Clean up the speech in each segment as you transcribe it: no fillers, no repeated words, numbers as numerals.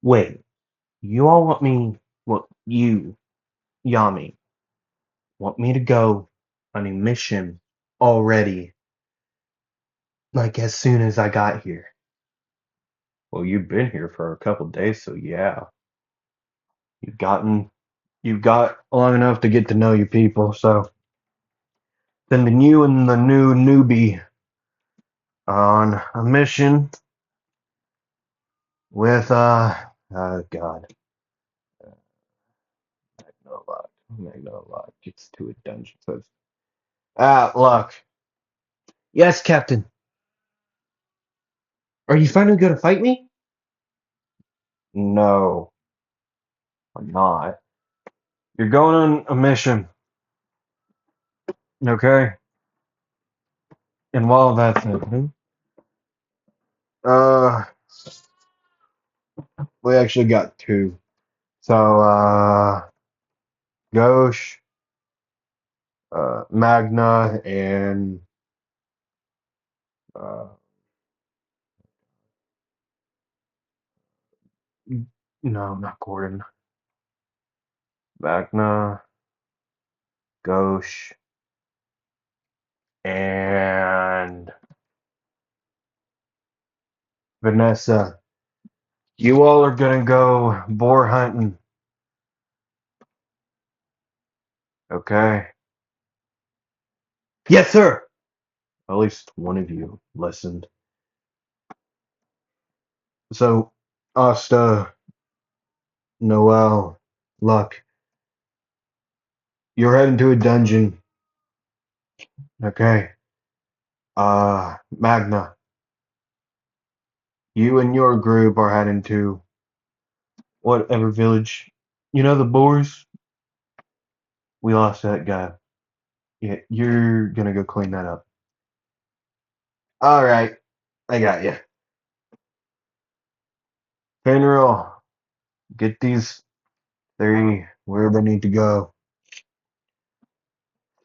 Wait, you all want me, well, you, Yami, want me to go on a mission already, like as soon as I got here? Well, you've been here for a couple days, so yeah. You've gotten, you've got long enough to get to know your people, so sending you and the new newbie on a mission with, oh God, Magnolock gets to a dungeon, so, look. Yes, Captain. Are you finally going to fight me? No, I'm not. You're going on a mission, okay? And while that's happening, uh, we actually got two. So, Gauche, Magna, and, uh, no, not Gordon. Magna, Gauche, and Vanessa. You all are gonna go boar hunting, okay? Yes, sir. At least one of you listened. So, Asta, Noel, Luck, you're heading to a dungeon, okay? Magna, you and your group are heading to whatever village. You know the boars? We lost that guy. Yeah, you're gonna go clean that up. All right, I got you. General, get these three where they need to go.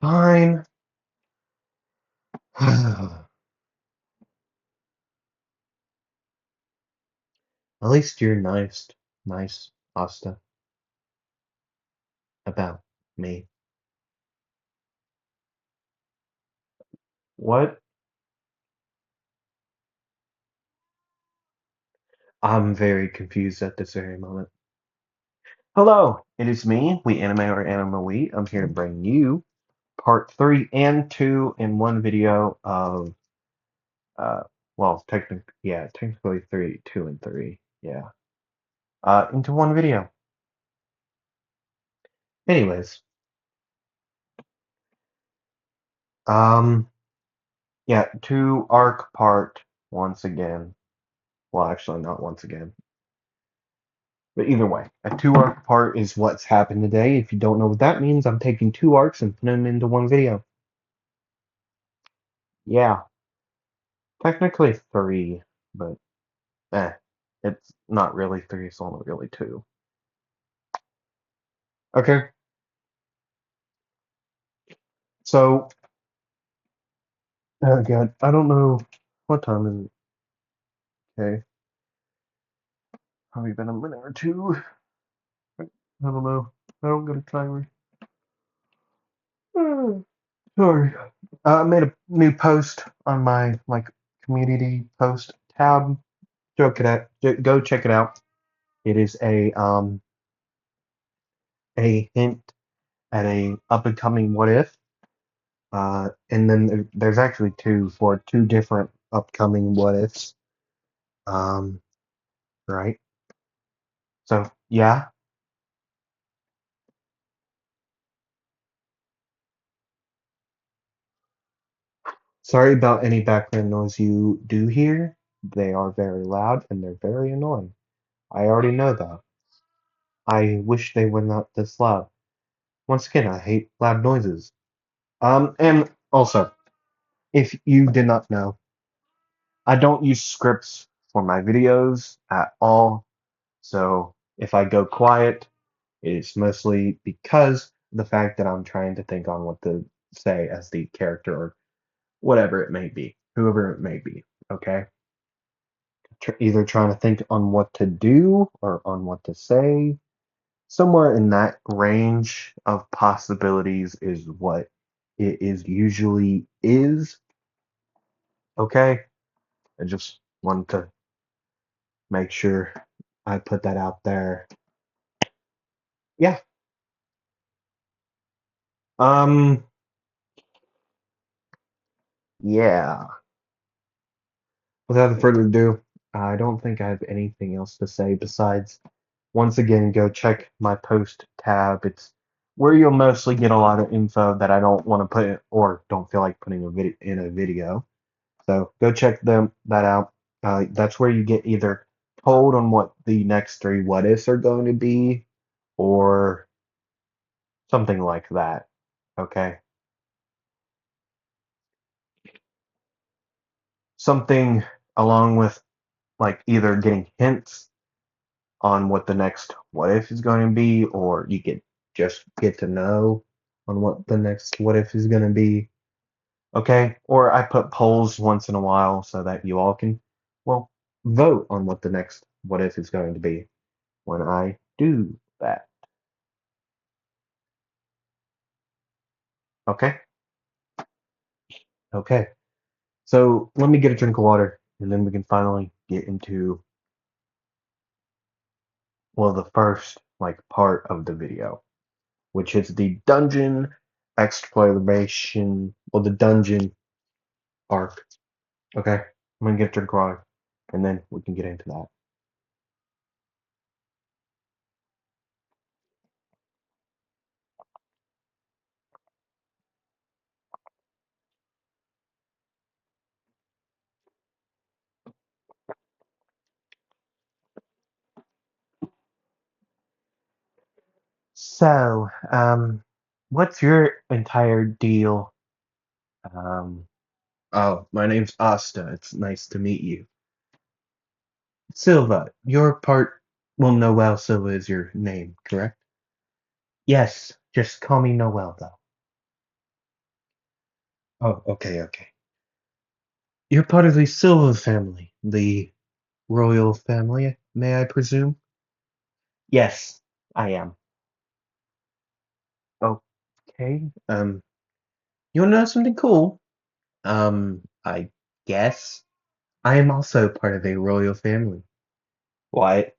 Fine. At least you're nice, Asta, about me. What? I'm very confused at this very moment. Hello, it is me, We Anime or Anime We. I'm here to bring you part three and two in one video of uh well technically three, two and three. Yeah. Into one video. Anyways, um yeah, two arc part once again. Well, actually not once again. But either way, a two arc part is what's happened today. If you don't know what that means, I'm taking two arcs and putting them into one video. Yeah, technically three, but eh, it's not really three, it's only really two. Okay, so, oh God, I don't know what time is it. Okay, probably been a minute or two. I don't know. I don't get a timer. Hmm, Sorry. I made a new post on my like community post tab. Go check it out. It is a hint at a up and coming what if. And then there's actually two for two different upcoming what ifs. Um, right. So yeah. Sorry about any background noise you do hear. They are very loud and they're very annoying. I already know that. I wish they were not this loud. Once again, I hate loud noises. And also, if you did not know, I don't use scripts for my videos at all. So if I go quiet, it's mostly because of the fact that I'm trying to think on what to say as the character or whatever it may be, whoever it may be. Okay. either trying to think on what to do or on what to say. Somewhere in that range of possibilities is what it is usually is. Okay? I just wanted to make sure I put that out there. Yeah. Um, yeah. Without further ado, I don't think I have anything else to say besides once again go check my post tab. It's where you'll mostly get a lot of info that I don't want to put or don't feel like putting in a video. So go check that out. That's where you get either told on what the next three what ifs are going to be or something like that. Okay. Something along with like either getting hints on what the next what if is going to be, or you just get to know on what the next what if is going to be. Okay. Or I put polls once in a while so that you all can, well, vote on what the next what if is going to be when I do that. Okay. Okay. So let me get a drink of water and then we can finally get into, well, the first like part of the video, which is the dungeon exploration, well, the dungeon arc. Okay, I'm gonna get a drink of water, and then we can get into that. So, what's your entire deal? Um, oh, my name's Asta. It's nice to meet you. Silva, your part, well, Noel Silva is your name, correct? Yes, just call me Noel, though. Oh, okay, okay. You're part of the Silva family, the royal family, may I presume? Yes, I am. Okay. You want to know something cool? I guess I am also part of a royal family. What?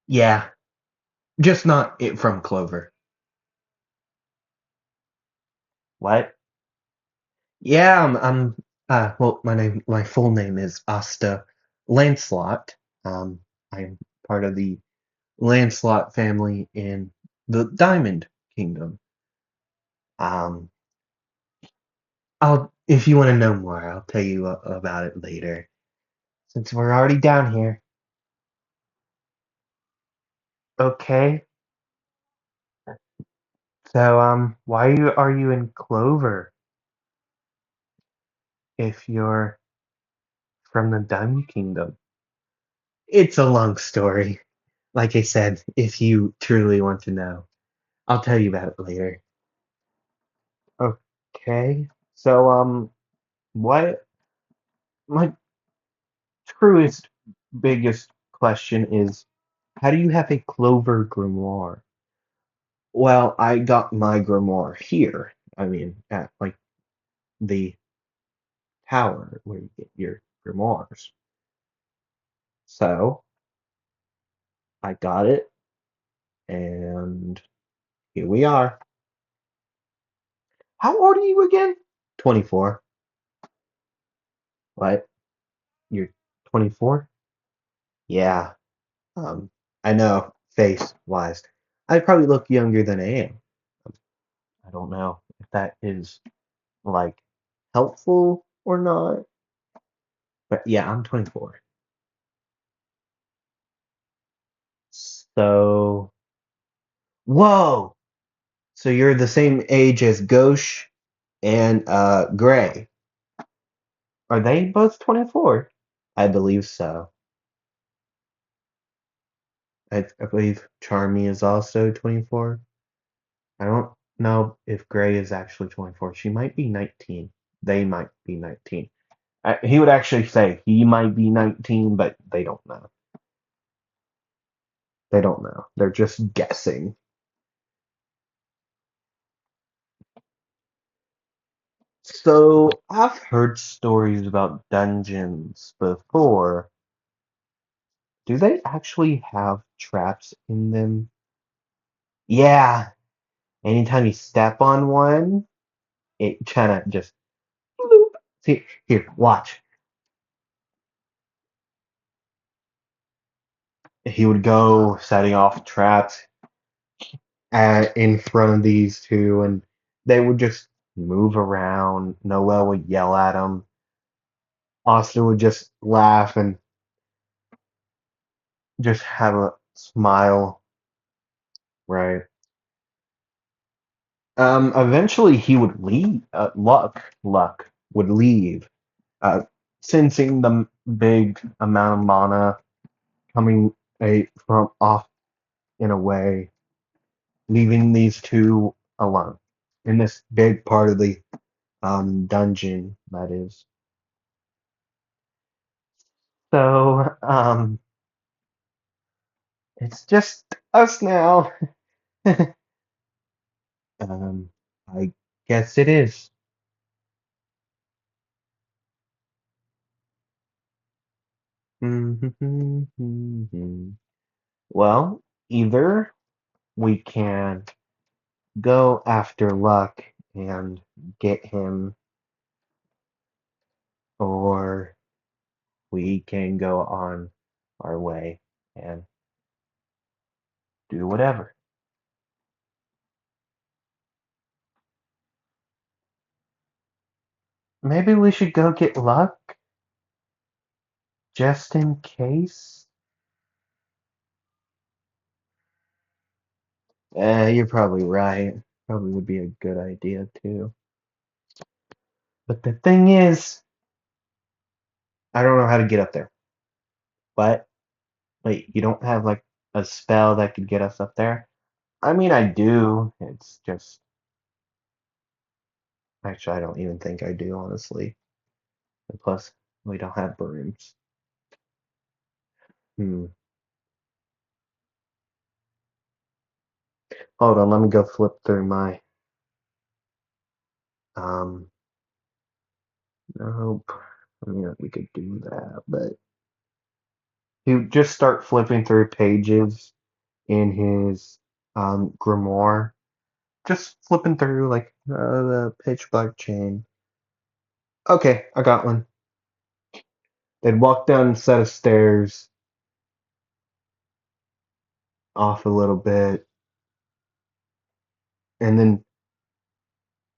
Yeah, just not it from Clover. What? Yeah, well, my full name is Asta Lancelot. I'm part of the Lancelot family in the Diamond Kingdom. Um, if you want to know more, I'll tell you about it later. Since we're already down here. Okay. So, why are you in Clover if you're from the Diamond Kingdom? It's a long story. Like I said, if you truly want to know, I'll tell you about it later. Okay. So, what my truest, biggest question is, how do you have a Clover grimoire? Well, I got my grimoire here. I mean, at like the tower where you get your grimoires. So I got it, and here we are. How old are you again? 24. What? You're 24? Yeah. Um, I know, face wise. I probably look younger than I am. Um, I don't know if that is like helpful or not, but yeah, I'm 24. So, whoa! So you're the same age as Gauche and Gray. Are they both 24? I believe so. I believe Charmy is also 24. I don't know if Gray is actually 24. She might be 19. They might be 19. He would actually say he might be 19, but they don't know. They don't know. They're just guessing. So I've heard stories about dungeons before. Do they actually have traps in them? Yeah. Anytime you step on one, it kind of just bloop. See, here, watch. He would go setting off traps in front of these two, and they would just move around. Noel would yell at him. Austin would just laugh and just have a smile, right? Eventually he would leave. Luck would leave, uh, sensing the big amount of mana coming from off in a way, leaving these two alone in this big part of the dungeon. That is. So it's just us now. um, I guess it is. Well, either we can go after Luck and get him, or we can go on our way and do whatever. Maybe we should go get Luck just in case. You're probably right. Probably would be a good idea too. But the thing is, I don't know how to get up there. But wait, you don't have like a spell that could get us up there? I mean, I do. It's just actually, I don't even think I do, honestly. And plus, we don't have brooms. Hmm. Hold on, let me go flip through my um. Nope. I mean, we could do that, but you just start flipping through pages in his grimoire. Just flipping through like the pitch black chain. Okay, I got one. They'd walk down a set of stairs off a little bit, and then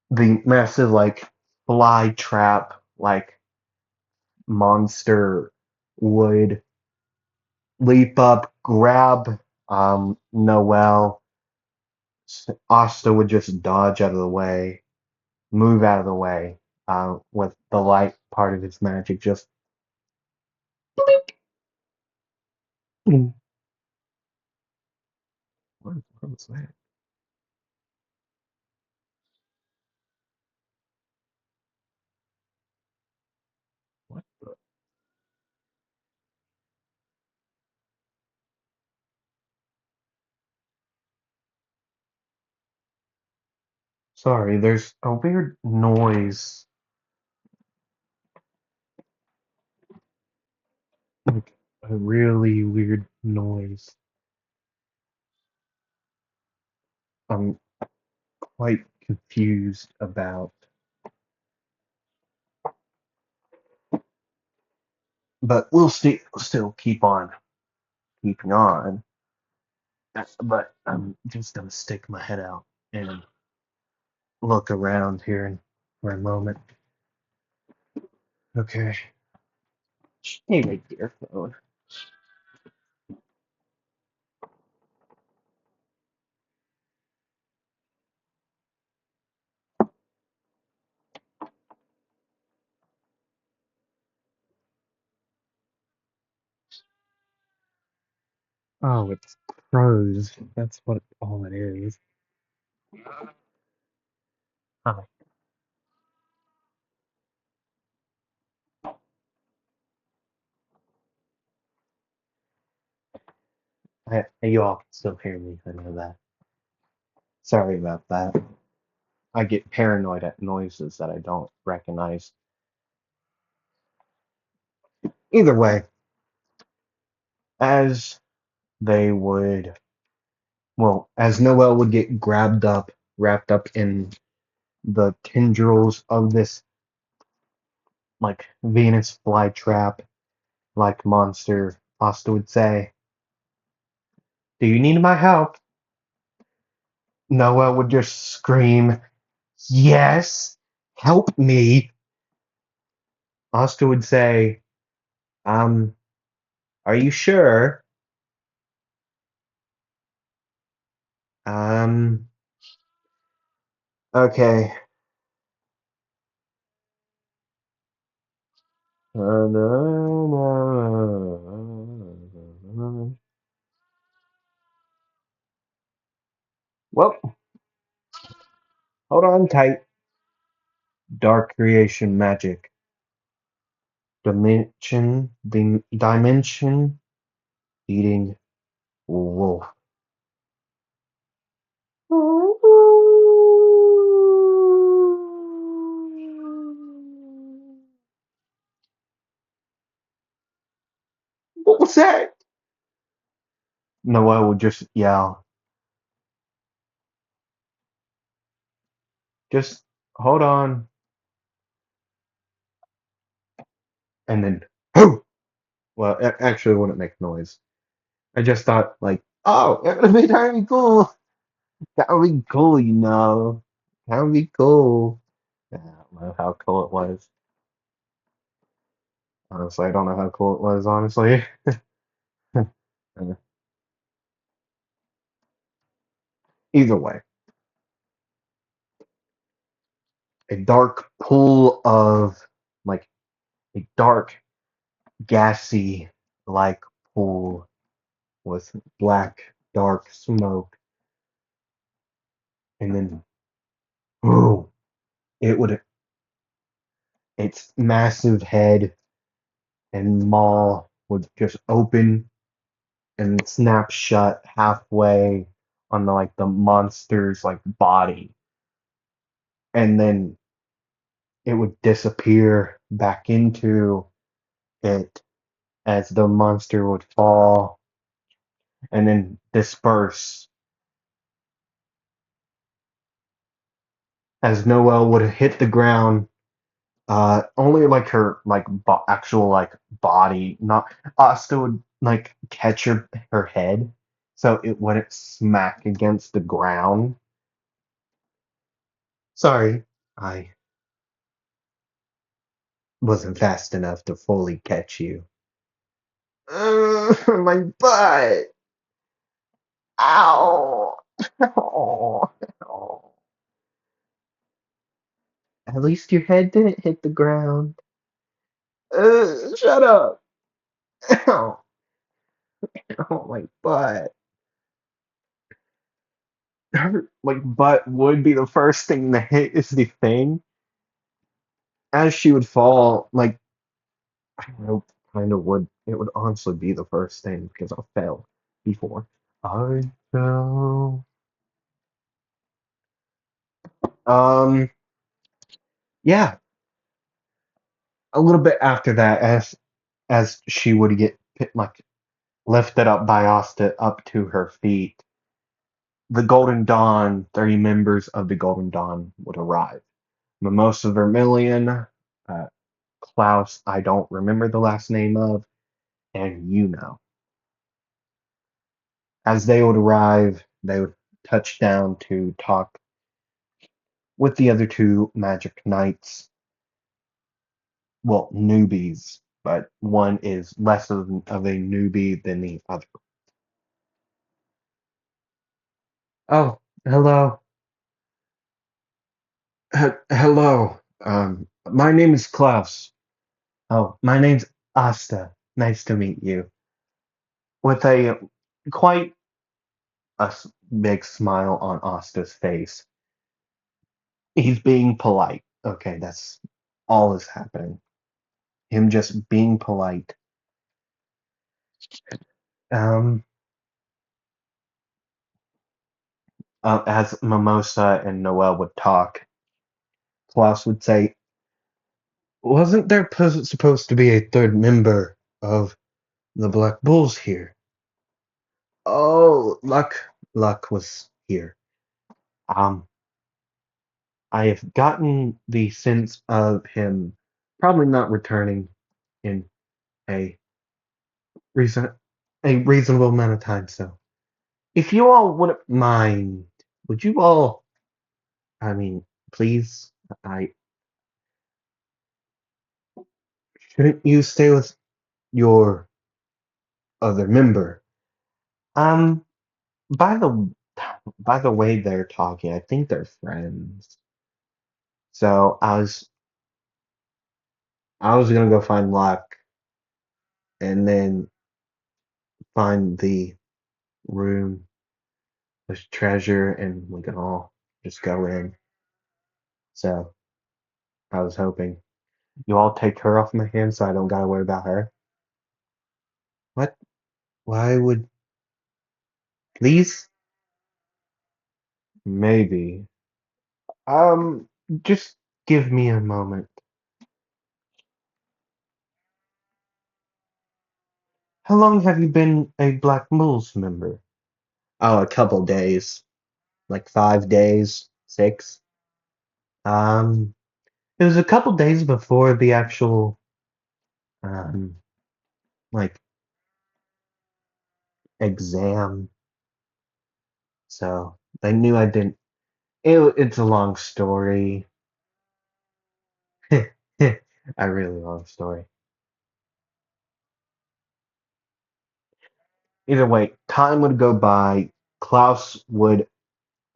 the massive like fly trap like monster would leap up, grab Noel. Asta would just dodge out of the way, move out of the way, with the light part of his magic just blink. What was that? What the? Sorry, there's a weird noise, like a really weird noise. I'm quite confused about, but we'll still keep on keeping on. But I'm just gonna stick my head out and look around here for a moment. Okay. Hey, my dear phone. Oh, it's pros. That's what all it is. Hi. You all can still hear me. I know that. Sorry about that. I get paranoid at noises that I don't recognize. Either way, as they would, as Noel would get grabbed up, wrapped up in the tendrils of this like Venus flytrap like monster, Asta would say, "Do you need my help?" Noel would just scream, "Yes, help me." Asta would say, um, "Are you sure?" Um, okay. Well, hold on tight. Dark creation magic. Dimension eating wolf. What was that? Noel would just yell, just hold on. And then, whoo! Well, actually, it wouldn't make noise. I just thought, like, oh, that'd be cool. That would be cool, you know. That would be cool. I don't know how cool it was. Honestly, I don't know how cool it was, honestly. Uh, Either way, a dark pool of, like, a dark, gassy, like pool with black, dark smoke. And then, boom, it would, its massive head and maw would just open and snap shut halfway on the monster's like body, and then it would disappear back into it as the monster would fall and then disperse as Noelle would hit the ground. Only like her actual like body, not Asta would like catch her head so it wouldn't smack against the ground. Sorry, I wasn't fast enough to fully catch you. My butt! Ow! Oh, oh. At least your head didn't hit the ground. Shut up! Ow! Oh, my butt. Her like butt would be the first thing to hit is the thing. As she would fall, like I don't know, kind of would it would honestly be the first thing because I fell before. I fell. Um, yeah, a little bit after that, as she would get like lifted up by Asta up to her feet, the Golden Dawn, 30 members of the Golden Dawn would arrive. Mimosa Vermilion, Klaus, I don't remember the last name of, and you know. As they would arrive, they would touch down to talk with the other two magic knights, well, newbies, but one is less of a newbie than the other. Oh, hello. Hello. My name is Klaus. Oh, my name's Asta. Nice to meet you. With a quite big smile on Asta's face. He's being polite. Okay, that's all is happening. Him just being polite. Um, As Mimosa and Noel would talk, Klaus would say, "Wasn't there supposed to be a third member of the Black Bulls here?" Oh, Luck was here. Um, I have gotten the sense of him probably not returning in a reason a reasonable amount of time. So, if you all wouldn't mind, would you all? I mean, please. I shouldn't you stay with your other member? Um, by the by the way they're talking, I think they're friends. So I was gonna go find Luck and then find the room with treasure and we can all just go in. So I was hoping you all take her off my hands so I don't gotta worry about her. What? Why would please? Maybe. Just give me a moment. How long have you been a Black Moles member? Oh, a couple days. Like 5 days, 6. Um, it was a couple days before the actual um like exam, so they knew I didn't. It's a long story. A really long story. Either way, time would go by. Klaus would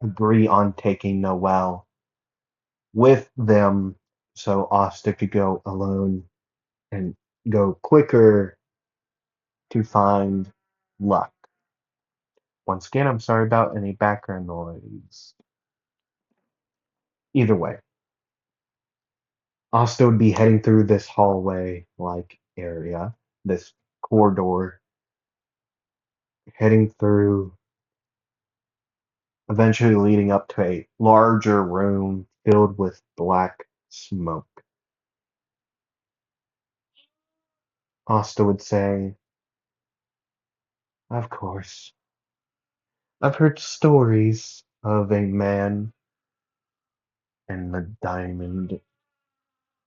agree on taking Noel with them, so Asta could go alone and go quicker to find Luck. Once again, I'm sorry about any background noise. Either way, Asta would be heading through this hallway like area, this corridor, heading through, eventually leading up to a larger room filled with black smoke. Asta would say, "Of course, I've heard stories of a man and the diamond,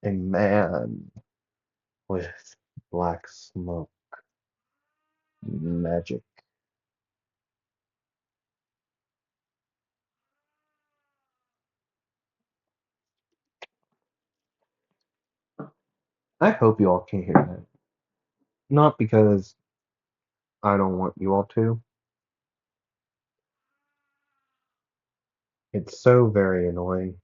a man with black smoke magic. I hope you all can hear that. Not because I don't want you all to. It's so very annoying.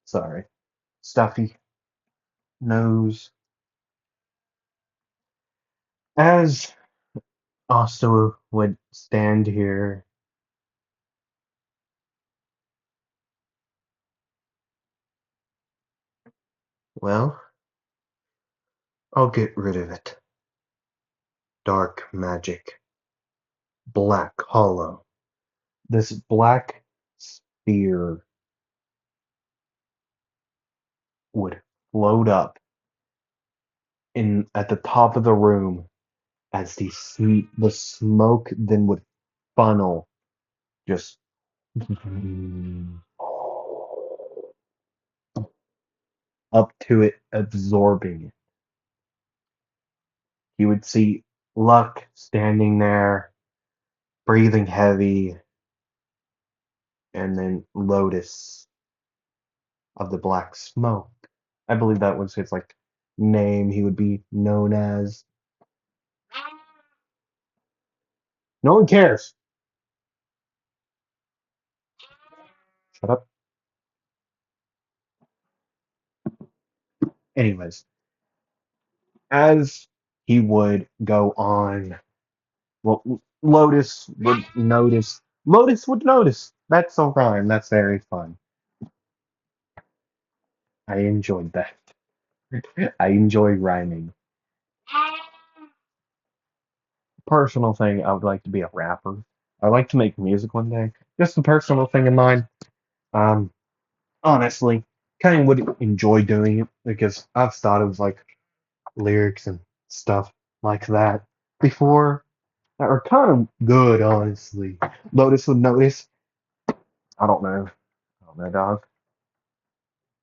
Sorry. Stuffy nose. As Asta would stand here, well, I'll get rid of it. Dark magic. Black hollow. This black sphere would float up in at the top of the room as the smoke then would funnel just up to it, absorbing it. You would see Luck standing there, breathing heavy, and then Lotus of the Black Smoke. I believe that was his like name he would be known as. No one cares. Shut up. Anyways, as he would go on, well, Lotus would notice. Lotus would notice. That's a rhyme. That's very fun. I enjoyed that. I enjoy rhyming. Personal thing, I would like to be a rapper. I'd like to make music one day. Just a personal thing of mine. Um, Honestly, kind of would enjoy doing it because I've thought of like lyrics and stuff like that before that are kind of good, honestly. Lotus would notice. I don't know. I don't know, dog.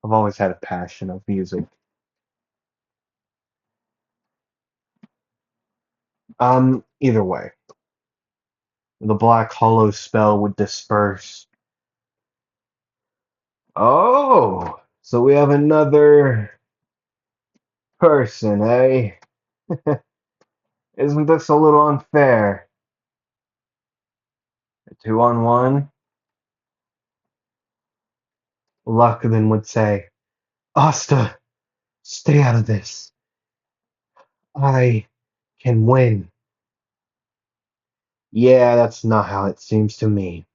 I've always had a passion of music. Either way, the black hollow spell would disperse. Oh, so we have another person, eh? Isn't this a little unfair? A 2-on-1? Luck then would say, Asta, stay out of this. I can win. Yeah, that's not how it seems to me.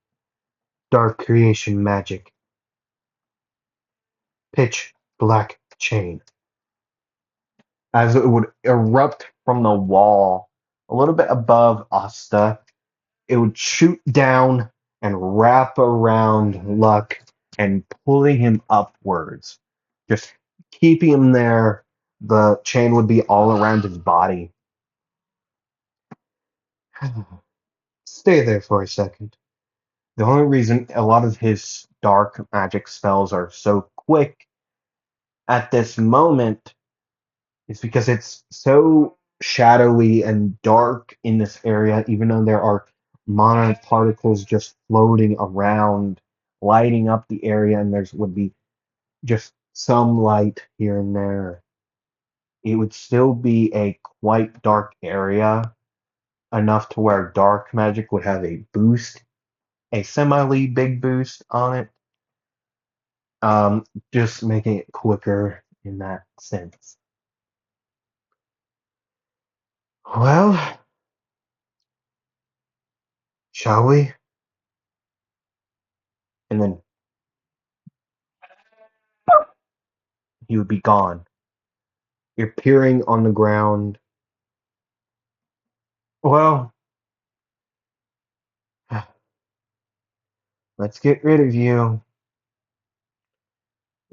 Dark creation magic. Pitch black chain. As it would erupt from the wall a little bit above Asta, it would shoot down and wrap around Luck and pulling him upwards. Just keeping him there. The chain would be all around his body. Stay there for a second. The only reason a lot of his dark magic spells are so quick at this moment is because it's so shadowy and dark in this area, even though there are mono particles just floating around, lighting up the area, and there's would be just some light here and there. It would still be a quite dark area, enough to where dark magic would have a boost, a semi big boost on it. Just making it quicker in that sense. Well, shall we? And then he would be gone. You're peering on the ground. Well, let's get rid of you.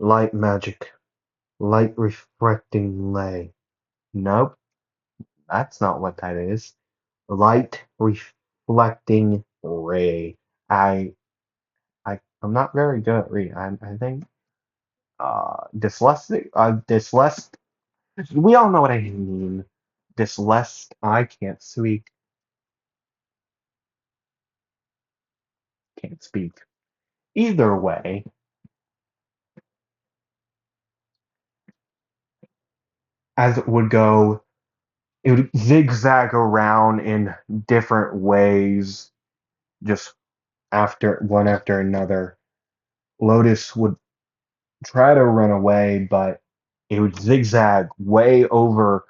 Light magic. Light refracting ray. Nope, that's not what that is. Light reflecting ray. I I'm not very good at reading. I think dyslexic we all know what I mean. Dyslexic I can't speak. Either way, as it would go, it would zigzag around in different ways, just after one after another. Lotus would try to run away, but it would zigzag way over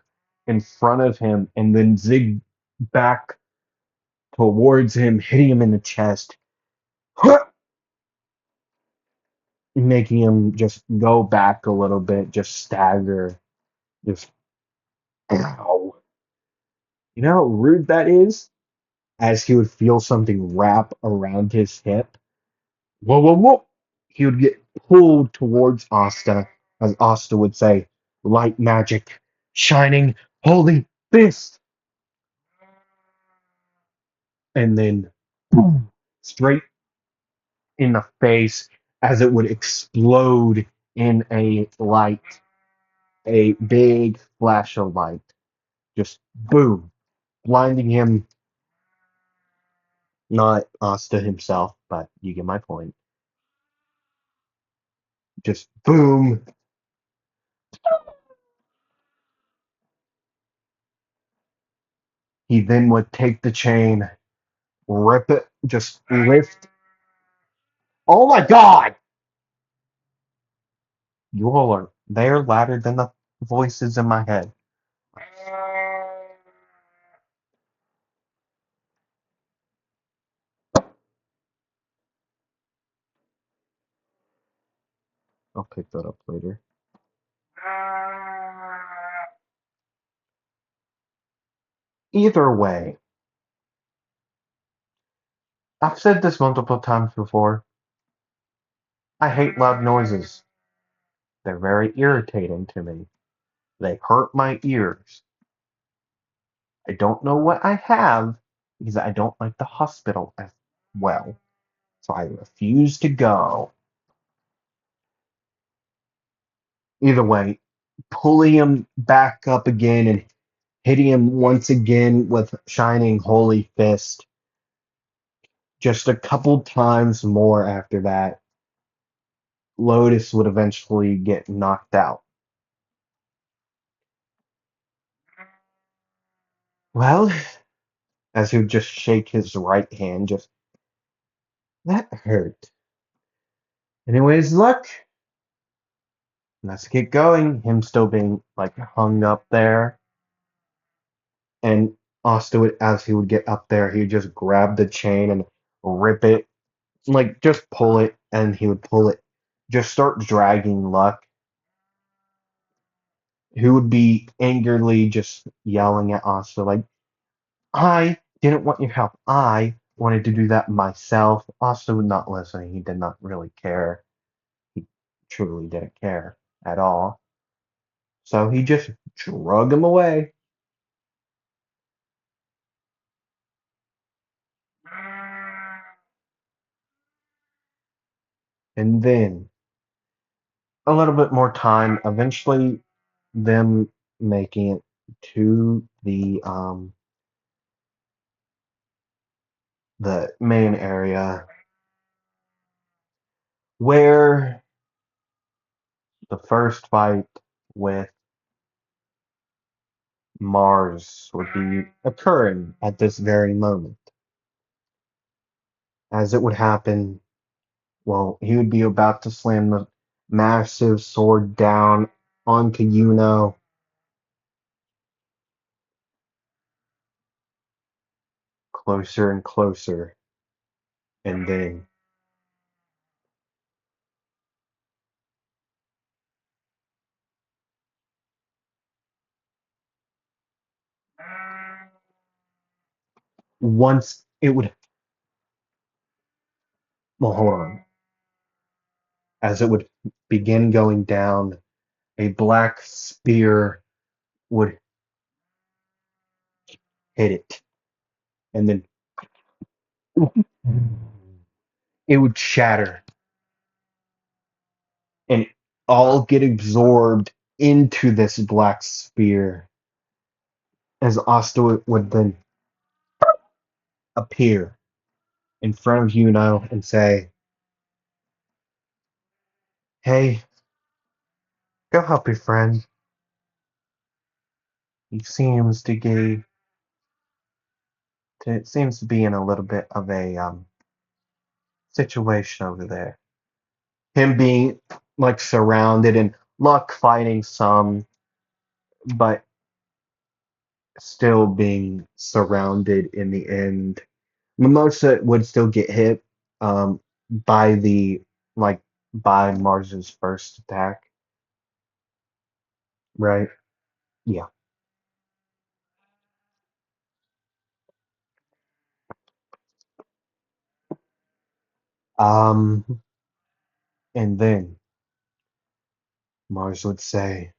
in front of him and then zig back towards him, hitting him in the chest, making him just go back a little bit, just stagger, just ow. You know how rude that is? As he would feel something wrap around his hip. Whoa, whoa, whoa! He would get pulled towards Asta, as Asta would say, light magic, shining, holy fist! And then boom, straight in the face as it would explode in a light, a big flash of light. Just boom, blinding him, not Asta himself, but you get my point. Just boom. He then would take the chain, rip it, just lift. Oh my god! You all are they're louder than the voices in my head. I'll pick that up later. Either way, I've said this multiple times before. I hate loud noises. They're very irritating to me. They hurt my ears. I don't know what I have because I don't like the hospital as well. So I refuse to go. Either way, pulling him back up again and hitting him once again with Shining Holy Fist. Just a couple times more after that, Lotus would eventually get knocked out. Well, as he would just shake his right hand, just that hurt. Anyways, look, let's get going. Him still being like hung up there, and Asta would, as he would get up there, he would just grab the chain and rip it, like just pull it, and he would pull it, just start dragging Luck, who would be angrily just yelling at Asta like, I didn't want your help. I wanted to do that myself. Asta would not listen. He did not really care. He truly didn't care at all. So he just drug him away. And then a little bit more time, eventually them making it to the main area where the first fight with Mars would be occurring at this very moment. As it would happen, well, he would be about to slam the massive sword down onto Yuno, closer and closer, and then once it would, well, hold on, as it would begin going down, a black spear would hit it, and then it would shatter and all get absorbed into this black spear as Asta would then appear in front of Yuno and say, hey, go help your friend. He seems to be seems to be in a little bit of a situation over there. Him being like surrounded and Luck fighting some, but still being surrounded in the end. Mimosa would still get hit by the like by Mars's first attack, right? Yeah. Um, and then Mars would say,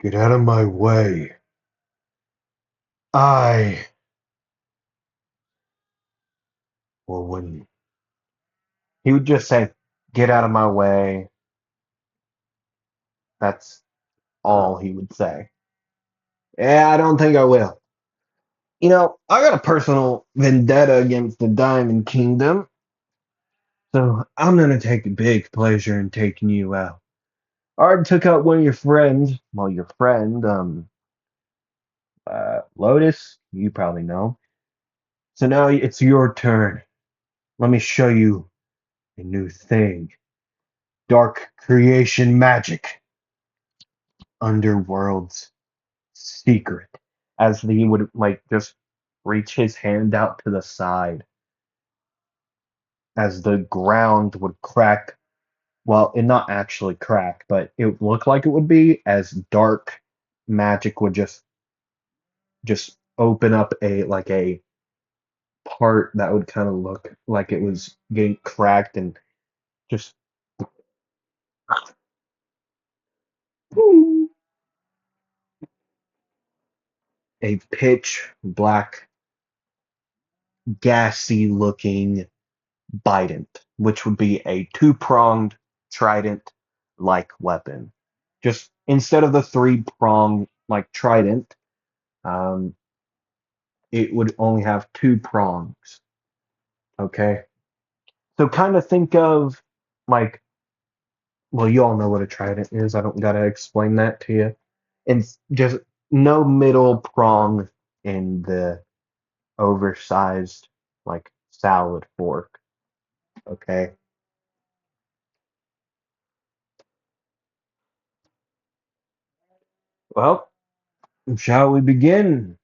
"Get out of my way. I will win." He would just say, "Get out of my way." That's all he would say. Yeah, I don't think I will. I got a personal vendetta against the Diamond Kingdom, so I'm gonna take a big pleasure in taking you out. I already took out one of your friends. Well, your friend, Lotus, you probably know. So now it's your turn. Let me show you a new thing. Dark creation magic. Underworld's secret. As he would like just reach his hand out to the side as the ground would crack. Well, it not actually crack, but it looked like it would be as dark magic would just just open up a part that would kind of look like it was getting cracked and just a pitch black, gassy looking bident, which would be a two-pronged trident like weapon. Just instead of the three-pronged like trident, um, it would only have two prongs. Okay. So kind of think of like, well, you all know what a trident is. I don't gotta explain that to you. And just no middle prong in the oversized like salad fork. Okay. Well, shall we begin?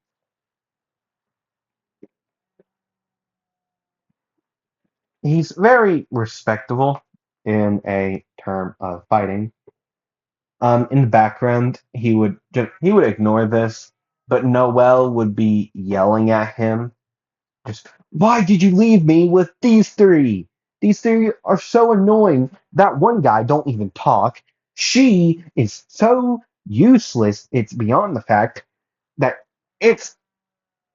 He's very respectable in a term of fighting. In the background, he would ignore this, but Noel would be yelling at him. Just, why did you leave me with these three? These three are so annoying. That one guy don't even talk. She is so useless. It's beyond the fact that it's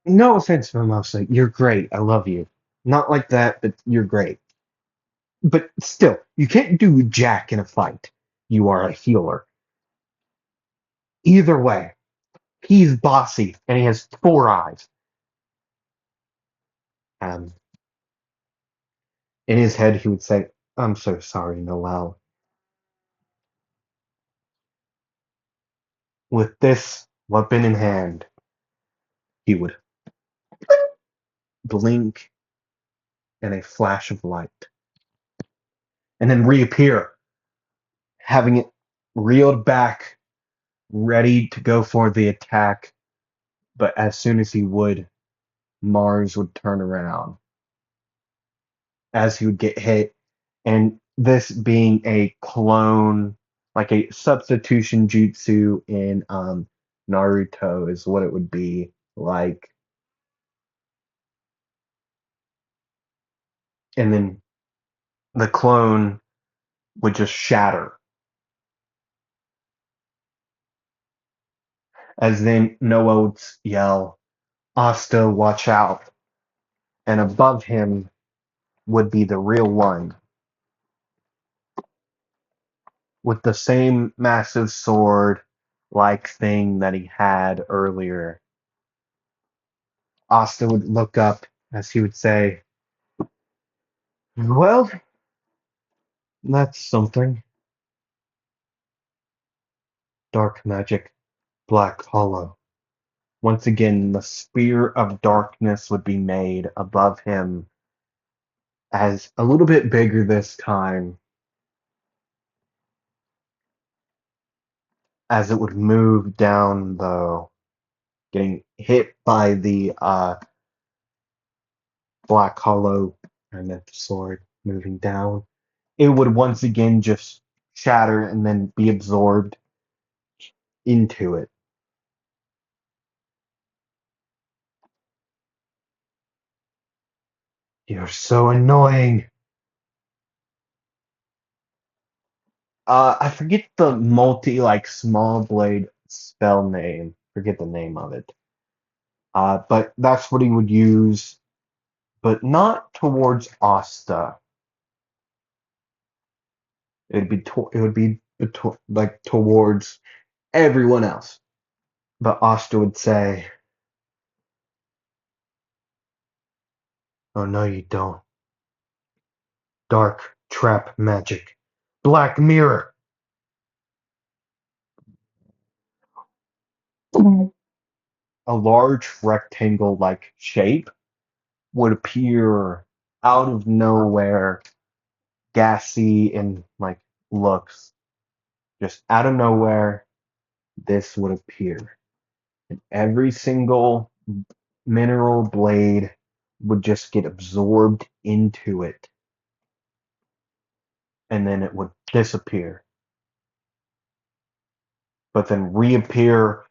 no offense, Mimosa. You're great. I love you. Not like that, but you're great. But still, you can't do jack in a fight. You are a healer. Either way, he's bossy and he has four eyes. Um, in his head, he would say, I'm so sorry, Noel. With this weapon in hand, he would blink in a flash of light and then reappear, having it reeled back, ready to go for the attack. But as soon as he would, Mars would turn around as he would get hit. And this being a clone, like a substitution jutsu in Naruto, is what it would be like. And then the clone would just shatter. As then Noah would yell, Asta, watch out. And above him would be the real one with the same massive sword like thing that he had earlier. Asta would look up as he would say, well, that's something. Dark magic, black hollow. Once again, the spear of darkness would be made above him as a little bit bigger this time, as it would move down, though, getting hit by the black hollow and then the sword moving down. It would once again just shatter and then be absorbed into it. You're so annoying. I forget the like small blade spell name. Forget the name of it. But that's what he would use, but not towards Asta. It would be like towards everyone else. But Asta would say, "Oh no, you don't. Dark trap magic, black mirror." A large rectangle-like shape would appear out of nowhere, gassy and like looks just out of nowhere. This would appear, and every single mineral blade would just get absorbed into it, and then it would disappear, but then reappear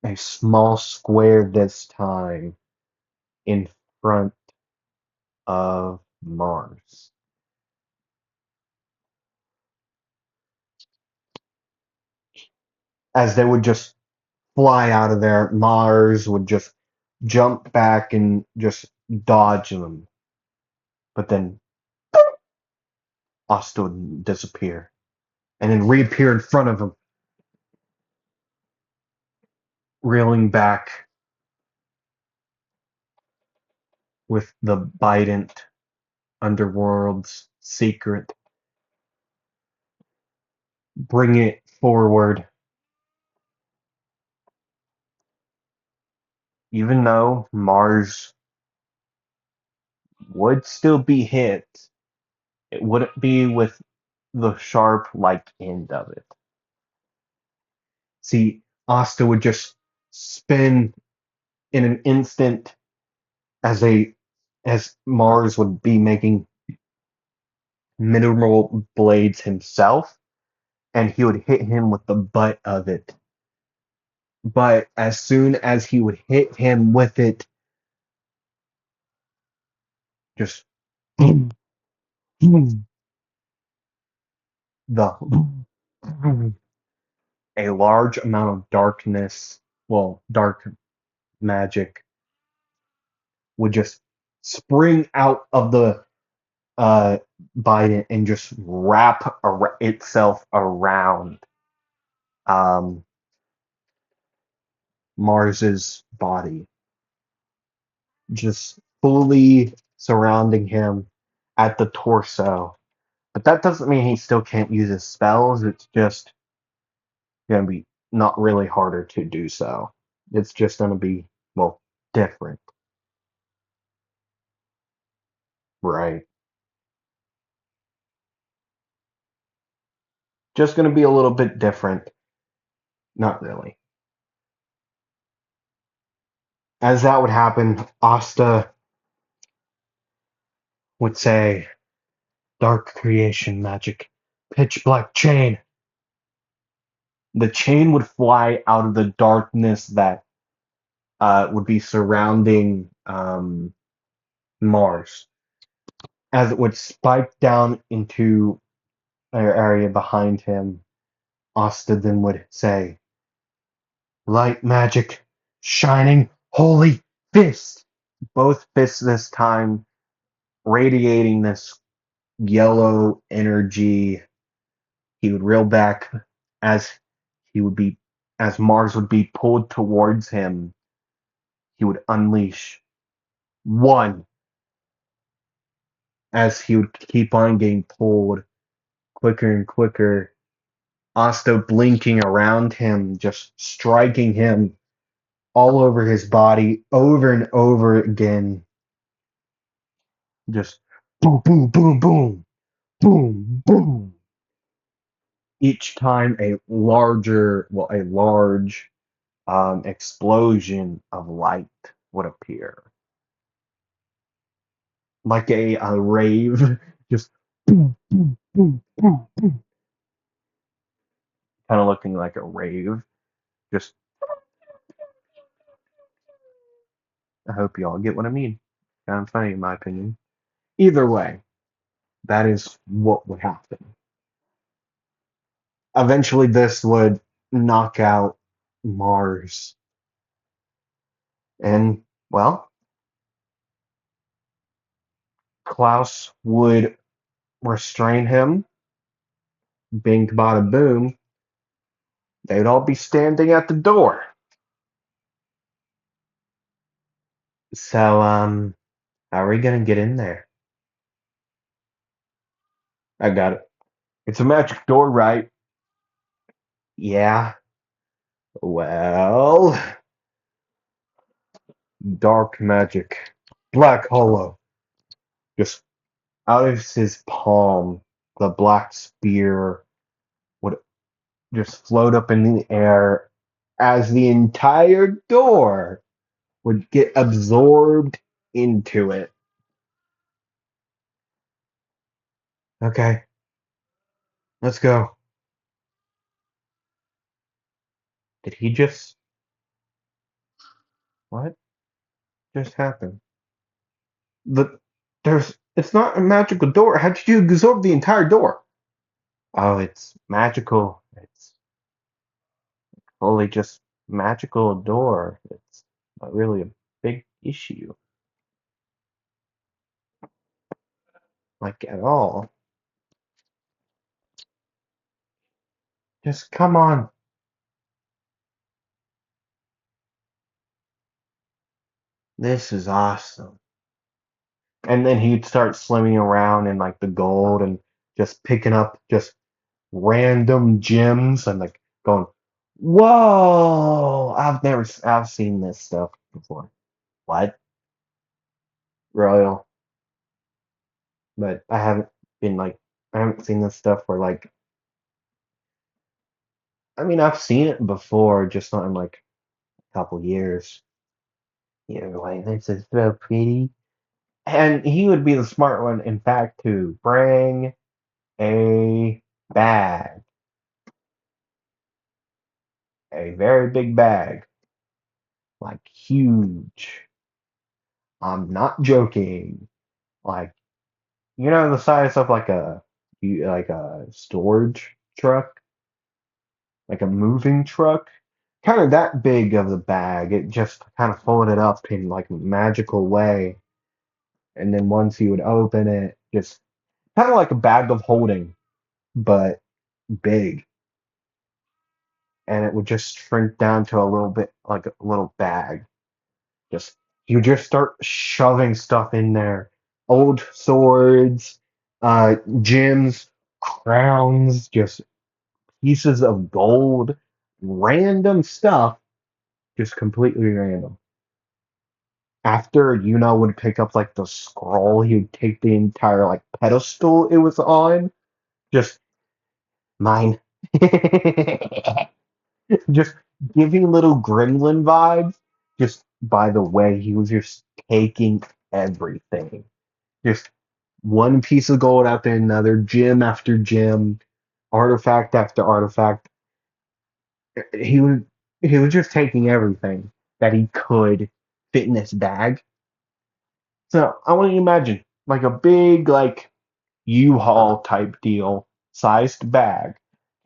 a small square this time in front of Mars. As they would just fly out of there, Mars would just jump back and just dodge them. But then Asta would disappear and then reappear in front of him, reeling back with the Bident underworld's secret. Bring it forward. Even though Mars would still be hit, it wouldn't be with the sharp like end of it. See, Asta would just spin in an instant as a as Mars would be making mineral blades himself, and he would hit him with the butt of it. But as soon as he would hit him with it, just boom, boom, the a large amount of darkness, well, dark magic would just spring out of the Biden and just wrap itself around um, Mars's body, just fully surrounding him at the torso. But that doesn't mean he still can't use his spells. It's just going to be not really harder to do so. It's just going to be, well, different, right? Just going to be a little bit different. Not really. As that would happen, Asta would say, "Dark creation magic, pitch black chain." The chain would fly out of the darkness that would be surrounding Mars, as it would spike down into an area behind him. Asta then would say, "Light magic, shining holy fist." Both fists this time radiating this yellow energy. He would reel back as he would be as Mars would be pulled towards him. He would unleash one as he would keep on getting pulled quicker and quicker. Asta blinking around him, just striking him all over his body over and over again. Just boom, boom, boom, boom, boom, boom. Each time a large explosion of light would appear. Like a rave, just boom, boom, boom, boom, boom. Kind of looking like a rave. Just, I hope y'all get what I mean. Kind of funny in my opinion. Either way, that is what would happen. Eventually, this would knock out Mars. And, well, Klaus would restrain him. Bing, bada, boom. They'd all be standing at the door. So, how are we gonna get in there? I got it. It's a magic door, right? Yeah. Well, dark magic. Black hollow. Just out of his palm, the black spear would just float up in the air as the entire door would get absorbed into it. Okay, let's go. Did he just What just happened? The it's not a magical door. How did you absorb the entire door? Oh, it's magical. It's fully just magical door. It's not really a big issue, like at all. Just come on. This is awesome. And then he'd start swimming around in like the gold and just picking up just random gems and like going, whoa! I've seen this stuff before. What? Royal. But I haven't seen this stuff for like, I mean, I've seen it before, just not in like a couple years. You're like, this is so pretty. And he would be the smart one, in fact, to bring a bag, a very big bag, like huge. I'm not joking. Like, the size of like like a storage truck, like a moving truck. Kind of that big of the bag. It just kind of folded up in like a magical way. And then once you would open it, just kind of like a bag of holding, but big. And it would just shrink down to a little bit like a little bag. Just you just start shoving stuff in there. Old swords, gems, crowns, just pieces of gold, random stuff, just completely random. After would pick up like the scroll, he would take the entire like pedestal it was on, just mine. Just giving little gremlin vibes, just by the way he was just taking everything. Just one piece of gold after another, gem after gem, artifact after artifact. He was he was just taking everything that he could fit in this bag. So I want to imagine like a big like U-Haul type deal sized bag.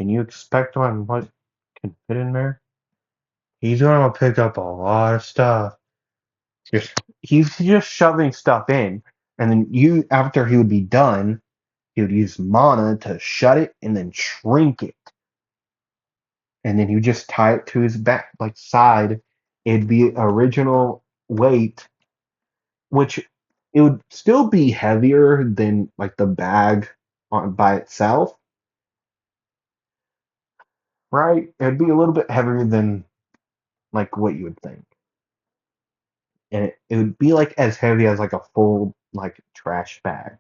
Can you expect one what can fit in there? He's gonna pick up a lot of stuff. He's just shoving stuff in, and then after he would be done, he would use mana to shut it and then shrink it, and then he would just tie it to his back like side. It'd be original weight, which it would still be heavier than like the bag on by itself, right? It'd be a little bit heavier than like what you would think. And it would be like as heavy as like a full like trash bag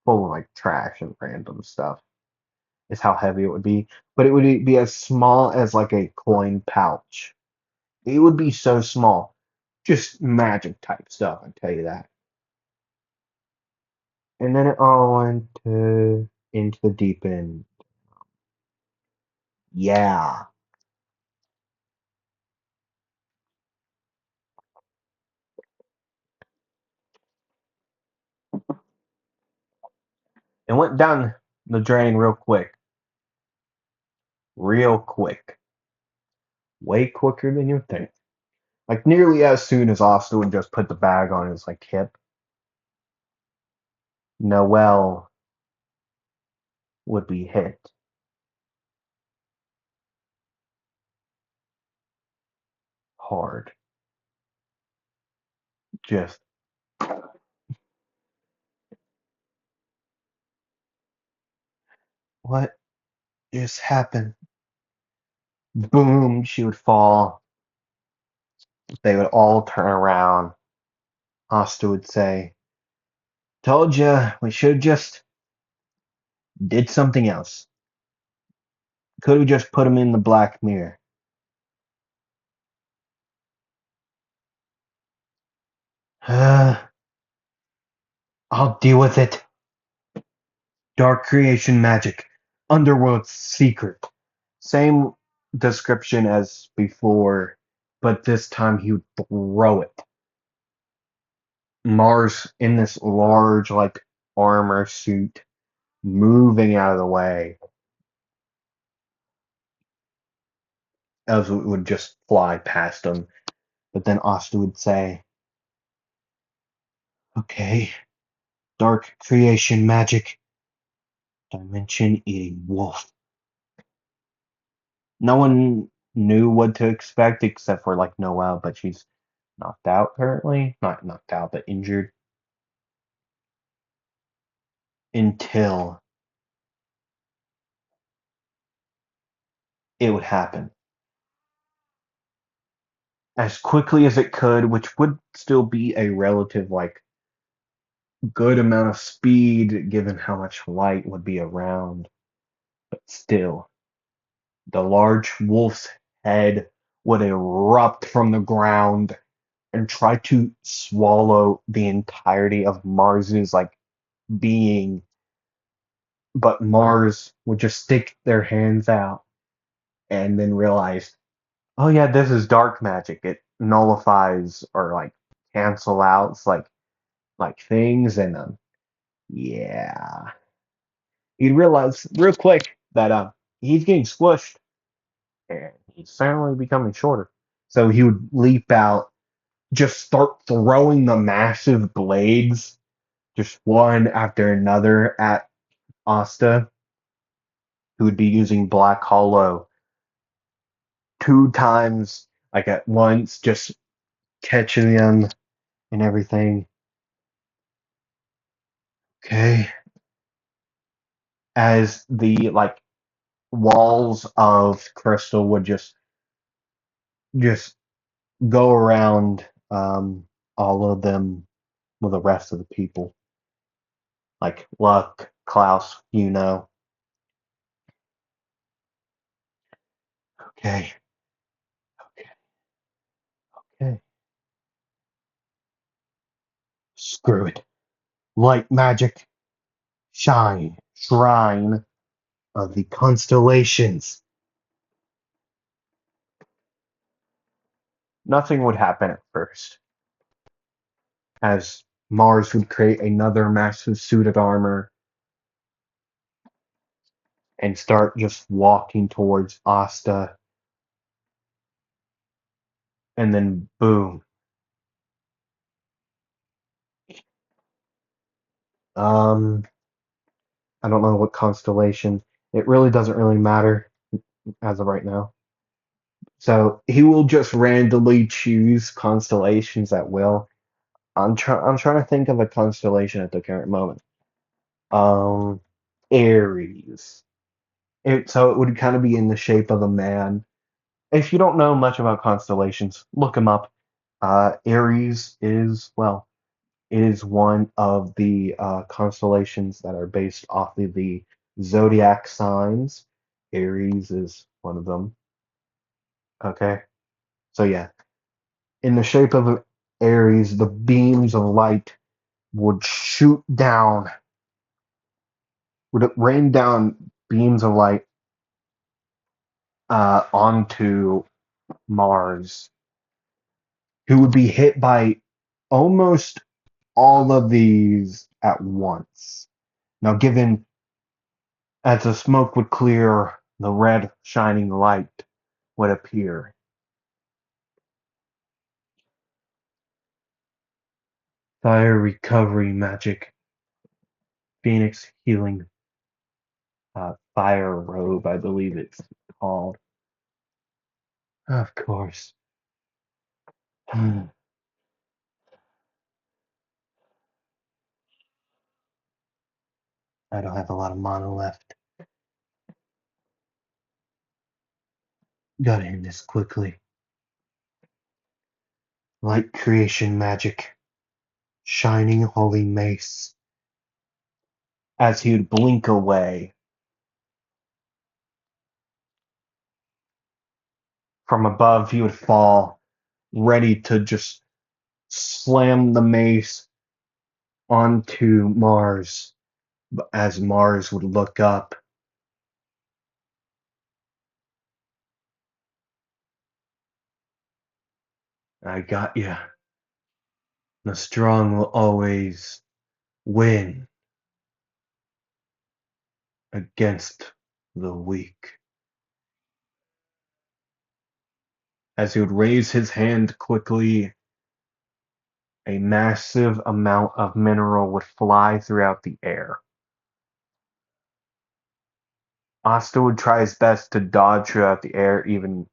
full of like trash and random stuff is how heavy it would be, but it would be as small as like a coin pouch. It would be so small, just magic type stuff, I tell you that. And then it all went into the deep end. Yeah, it went down the drain real quick, way quicker than you'd think. Like nearly as soon as Asta would just put the bag on his like hip, Noelle would be hit hard. Just what just happened? Boom, she would fall. They would all turn around. Asta would say, told ya, we should have just did something else. Could have just put him in the black mirror. I'll deal with it. Dark creation magic. Underworld secret. Same description as before. but this time he would throw it. Mars in this large, like, armor suit, moving out of the way, as it would just fly past him. But then Asta would say, okay, dark creation magic, dimension eating wolf. No one knew what to expect except for, like, Noelle, but she's knocked out currently. Not knocked out, but injured. Until it would happen. As quickly as it could, which would still be a relative, like, good amount of speed given how much light would be around. But still, the large wolf's head would erupt from the ground and try to swallow the entirety of Mars's, like, being, but Mars would just stick their hands out and then realize, oh yeah, this is dark magic. It nullifies or, like, cancel outs, like things, and yeah, he'd realize real quick that he's getting squished and he's certainly becoming shorter. So he would leap out, just start throwing the massive blades, just one after another, at Asta, who would be using Black Hollow two times, like, at once, just catching them and everything. Okay. As the, like, walls of crystal would just go around all of them with the rest of the people. Like Luck, Klaus, you know. Okay, okay, okay. Screw it. Light magic. Shine. Shrine of the constellations. Nothing would happen at first, as Mars would create another massive suit of armor and start just walking towards Asta, and then boom. Um, I don't know what constellation. It really doesn't really matter as of right now. So he will just randomly choose constellations at will. I'm trying to think of a constellation at the current moment. Um, Aries. So it would kind of be in the shape of a man. If you don't know much about constellations, look them up. Aries is, well, it is one of the constellations that are based off of the zodiac signs. Aries is one of them. Okay. So yeah, in the shape of Aries, the beams of light would shoot down, would rain down beams of light onto Mars, who would be hit by almost all of these at once. Now, given as the smoke would clear, the red shining light would appear. Fire recovery magic, Phoenix healing, fire robe, I believe it's called. Of course. I don't have a lot of mana left. Gotta end this quickly. Light creation magic, shining holy mace. As he would blink away, from above he would fall, ready to just slam the mace onto Mars. But as Mars would look up, I got you. The strong will always win against the weak. As he would raise his hand quickly, a massive amount of mineral would fly throughout the air. Asta would try his best to dodge throughout the air, even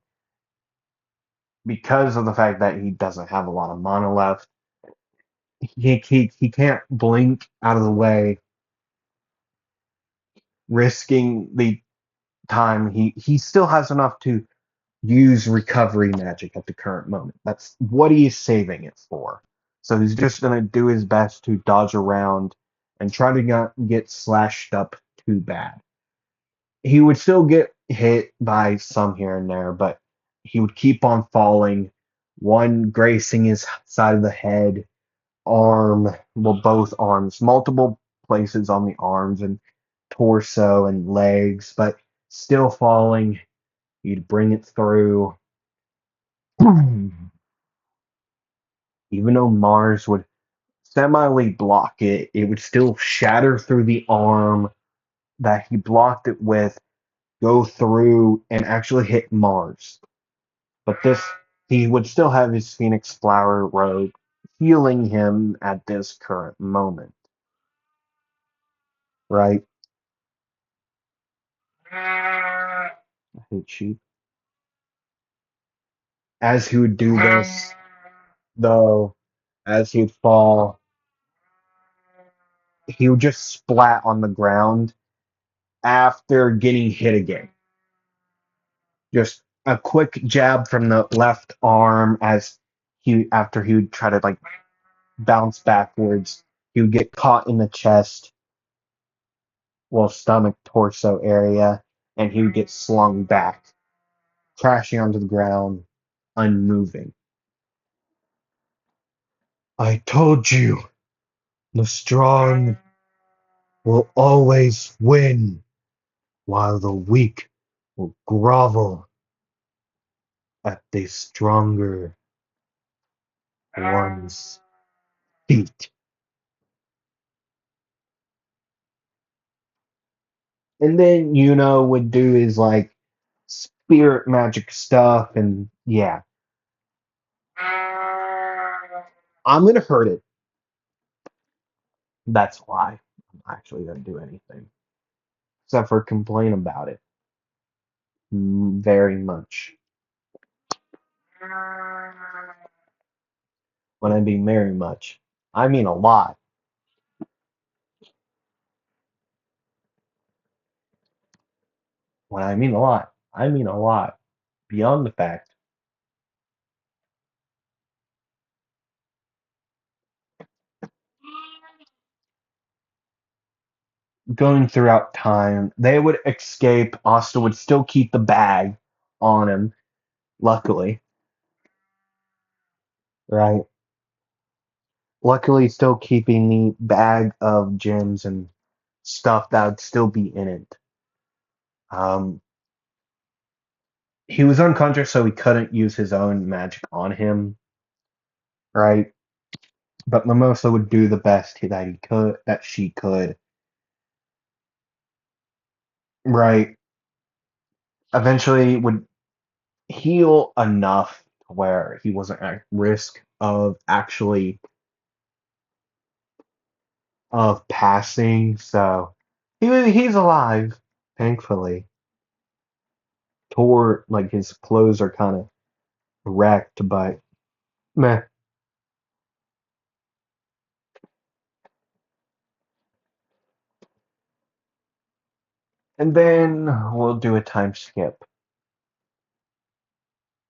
because of the fact that he doesn't have a lot of mana left. He can't blink out of the way, risking the time. He still has enough to use recovery magic at the current moment. That's what he is saving it for. So he's just gonna do his best to dodge around and try to not get slashed up too bad. He would still get hit by some here and there, but he would keep on falling, one gracing his side of the head, arm, well, both arms, multiple places on the arms and torso and legs, but still falling. He'd bring it through. Even though Mars would semi block it, it would still shatter through the arm that he blocked it with, go through, and actually hit Mars. But this, he would still have his Phoenix Flower robe healing him at this current moment, right? I hate sheep. As he would do this, though, as he'd fall, he would just splat on the ground after getting hit again. Just a quick jab from the left arm as after he would try to like bounce backwards, he would get caught in the chest, well, stomach, torso area, and he would get slung back, crashing onto the ground, unmoving. I told you, the strong will always win, while the weak will grovel at the stronger one's feet. And then would do his like spirit magic stuff, and yeah, I'm gonna hurt it. That's why I'm actually gonna do anything except for complain about it very much. When I mean very much, I mean a lot. When I mean a lot, I mean a lot. Beyond the fact, going throughout time, they would escape. Asta would still keep the bag on him, luckily, right? Luckily, still keeping the bag of gems and stuff that would still be in it. Um, he was unconscious, so he couldn't use his own magic on him, right? But Mimosa would do the best that she could, right? Eventually, would heal enough to where he wasn't at risk of actually of passing. So he's alive, thankfully. Tore like his clothes are kind of wrecked, but meh. And then we'll do a time skip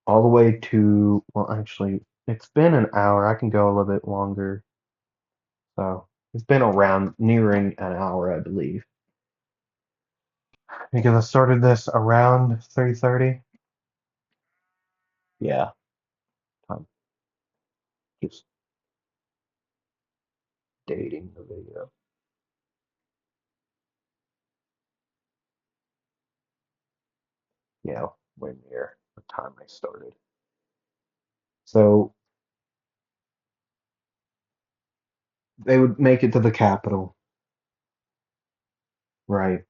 all the way to, well, actually, it's been an hour. I can go a little bit longer. So it's been around nearing an hour, I believe. Because I started this around 3:30. Yeah, time just dating the video. Yeah, when near the time I started. So They would make it to the capital, right?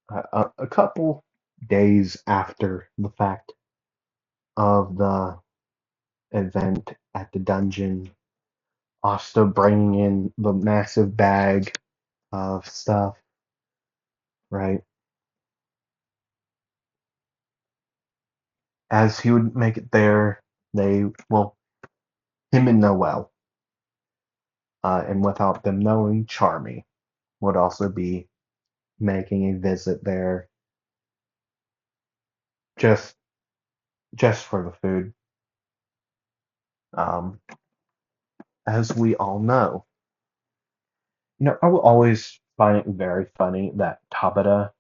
A couple days after the fact of the event at the dungeon, Asta bringing in the massive bag of stuff, right? As he would make it there, well, him and Noel, and without them knowing, Charmy would also be making a visit there just just for the food. Um, as we all know, I will always find it very funny that Tabata,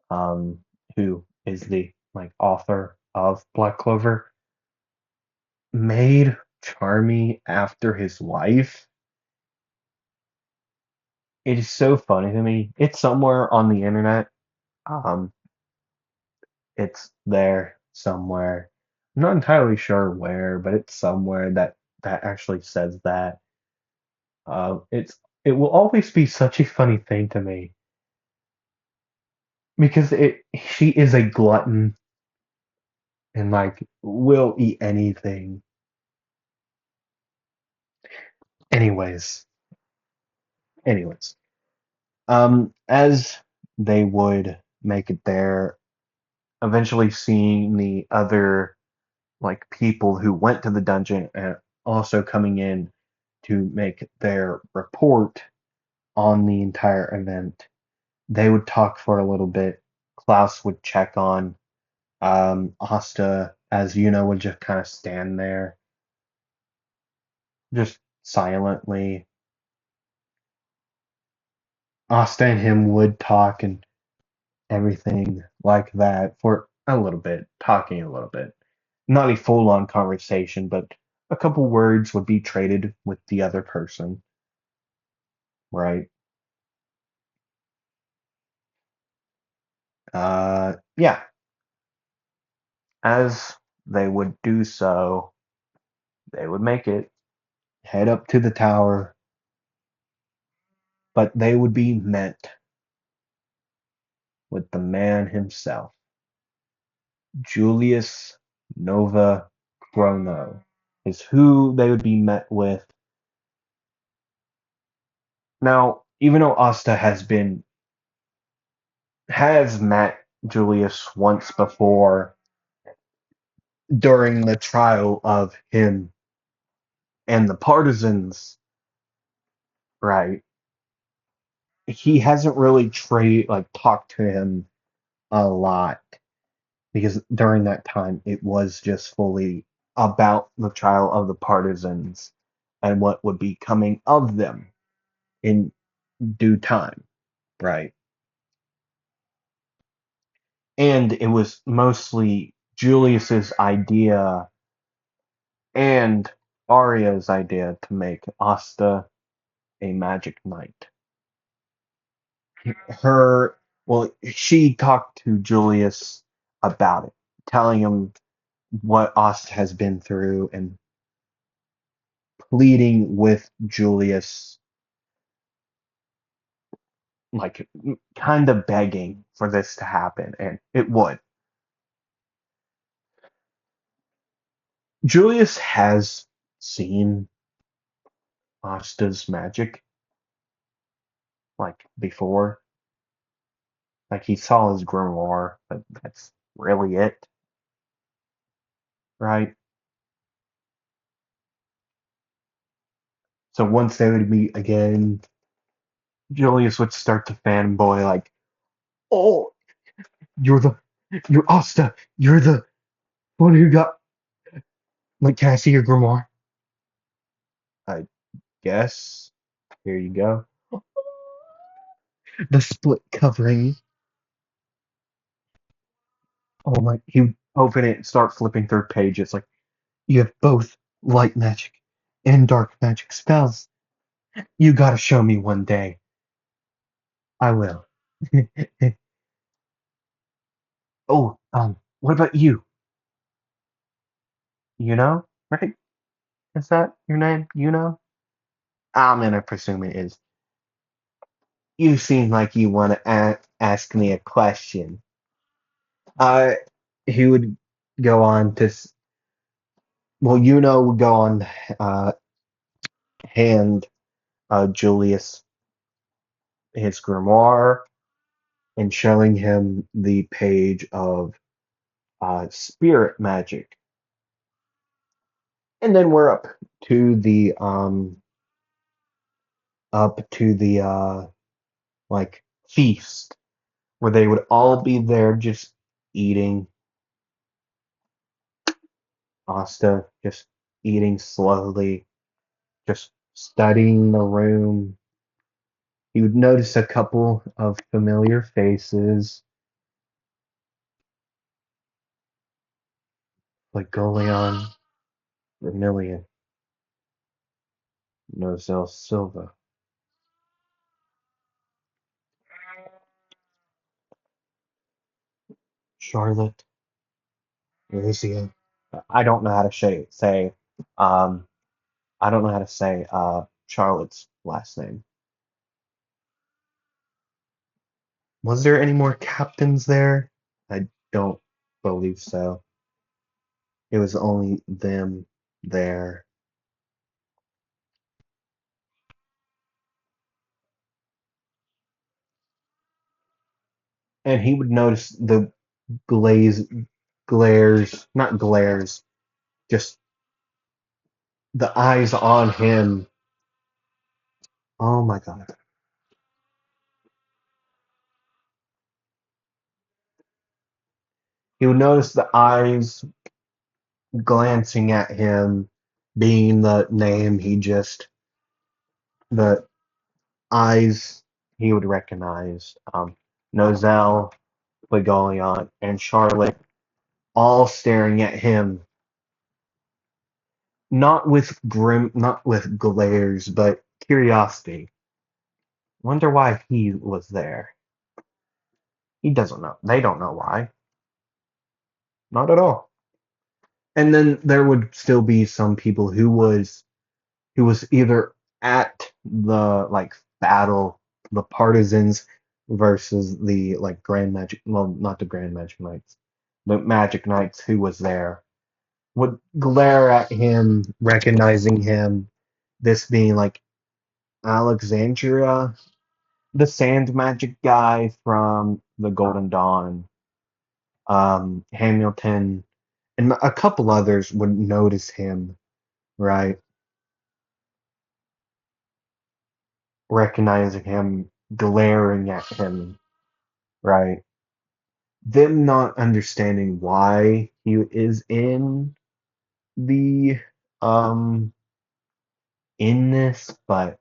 um, who is the author of Black Clover, made Charmy after his wife. It is so funny to me. It's somewhere on the internet. Um, it's there somewhere. I'm not entirely sure where, but it's somewhere that actually says that. It will always be such a funny thing to me because it she is a glutton and will eat anything. Anyways, anyways, as they would make it there, eventually seeing the other people who went to the dungeon and also coming in to make their report on the entire event. They would talk for a little bit. Klaus would check on Asta, as would just kind of stand there, just silently. Asta and him would talk and everything like that for a little bit, talking a little bit. Not a full on conversation, but a couple words would be traded with the other person, right? Yeah, as they would do so, they would make it, head up to the tower, but they would be met with the man himself, Julius Nova Chrono, is who they would be met with. Now, even though Asta has met Julius once before during the trial of him and the partisans, right? He hasn't really talked to him a lot because during that time it was just fully about the trial of the partisans and what would be coming of them in due time, right? And it was mostly Julius's idea and Arya's idea to make Asta a magic knight. Her, well, she talked to Julius about it, telling him what Asta has been through and pleading with Julius, like kind of begging for this to happen, and it would. Julius has seen Asta's magic before. Like he saw his grimoire, but that's really it, right? So once they would meet again, Julius would start to fanboy "Oh, you're the, you're Asta, you're the one who got can I see your grimoire?" I guess. Here you go. The split covering. Oh my! He would open it and start flipping through pages. You have both light magic and dark magic spells. You gotta show me one day. I will. Oh, what about you? You know, right? Is that your name? You know? I'm gonna presume it is. You seem like you want to ask me a question. Uh, he would go on to, well, would go on, uh, hand Julius his grimoire and showing him the page of spirit magic. And then we're to the up to the like feast where they would all be there just eating. Asta just eating slowly, just studying the room. He would notice a couple of familiar faces, like Goleon, Vermilion, Nozel Silva, Charlotte, Elysia. I don't know how to say um I don't know how to say Charlotte's last name. Was there any more captains there? I don't believe so. It was only them there. And he would notice the glaze glares, not glares, just the eyes on him. Oh my God. He would notice the eyes glancing at him, being the name the eyes he would recognize. Nozel, Legolion, and Charlotte all staring at him, not with glares, but curiosity. Wonder why he was there. He doesn't know. They don't know why. Not at all. And then there would still be some people who was either at the like battle, the partisans versus the like Grand Magic, well, not the Grand Magic Knights, but Magic Knights who was there would glare at him, recognizing him. This being like Alexandria, the sand magic guy from the Golden Dawn, Hamilton, and a couple others would notice him, right? Recognizing him, glaring at him, right? Them not understanding why he is the um in this, but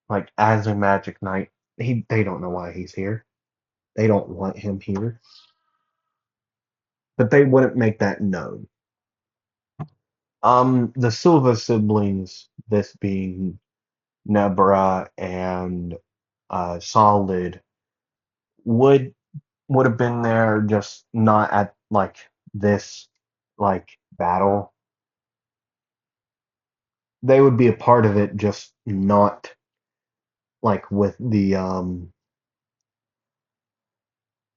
like as a Magic Knight, they don't know why he's here. They don't want him here, but they wouldn't make that known. The Silva siblings, this being Nebra and Solid, would would have been there, just not at like this like battle. They would be a part of it, just not like with the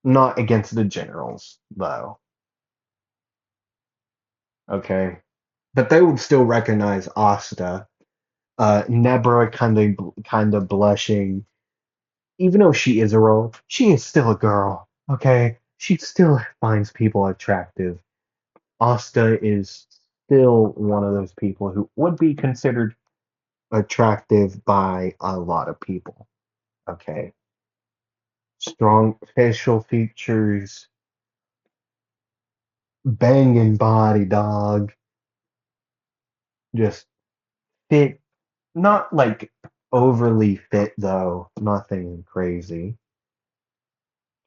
not against the generals though. Okay. But they would still recognize Asta. Nebra kind of blushing. Even though she is a role, she is still a girl. Okay? She still finds people attractive. Asta is still one of those people who would be considered attractive by a lot of people. Okay. Strong facial features, banging body, dog. Just fit, not like overly fit though, nothing crazy.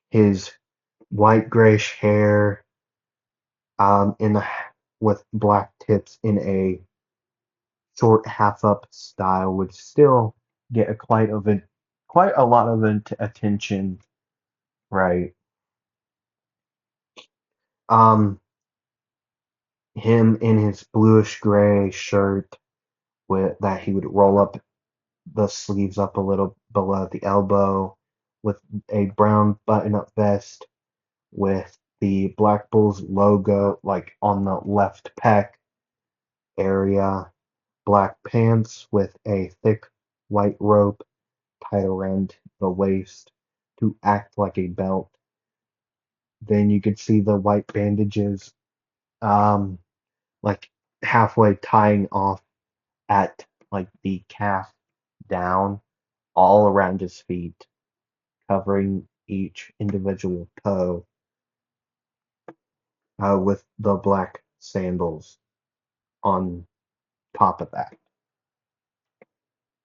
His white grayish hair, in a, with black tips in a short half up style would still get a quite a lot of attention, right? Um, him in his bluish gray shirt, with that he would roll up the sleeves up a little below the elbow with a brown button-up vest with the Black Bulls logo like on the left pec area, black pants with a thick white rope tied around the waist to act like a belt. Then you could see the white bandages, um, like halfway tying off at like the calf down, all around his feet, covering each individual toe, with the black sandals on top of that.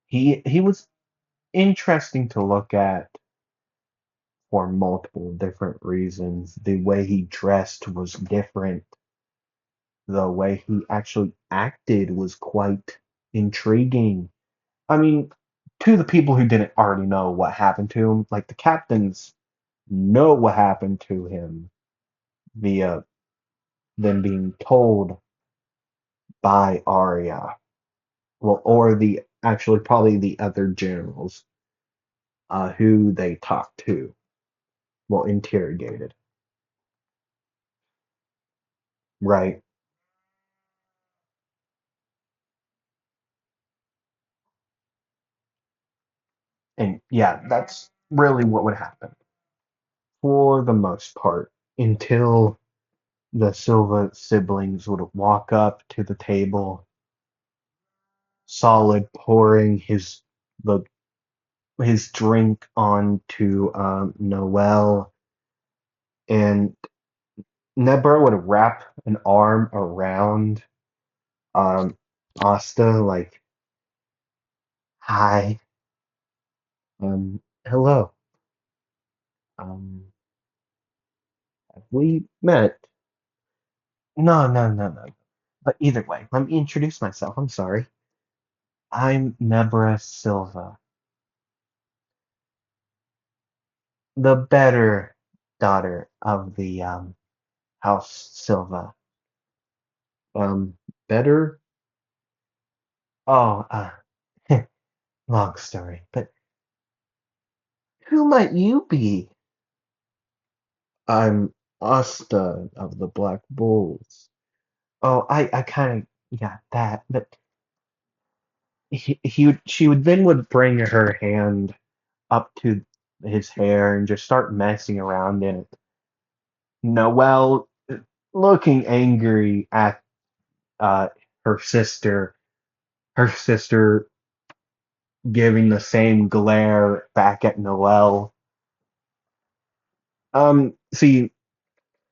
He was interesting to look at for multiple different reasons. The way he dressed was different. The way he actually acted was quite intriguing. I mean, to the people who didn't already know what happened to him, like the captains know what happened to him via them being told by Arya. Well, or the actually probably the other generals who they talked to, well, interrogated, right? And yeah, that's really what would happen for the most part until the Silva siblings would walk up to the table, Solid pouring the his drink onto Noel, and Nebra would wrap an arm around um, Asta, like, "Hi, hello, um, have we met?" No, no, no, no. But either way, let me introduce myself. I'm sorry. I'm Nebra Silva, the better daughter of the House Silva. Um, better? Oh, long story. But who might you be? I'm Asta of the Black Bulls. Oh, I kind of got that, but she would then would bring her hand up to his hair and just start messing around in it. Noelle, looking angry at uh her sister, her sister giving the same glare back at Noelle. See,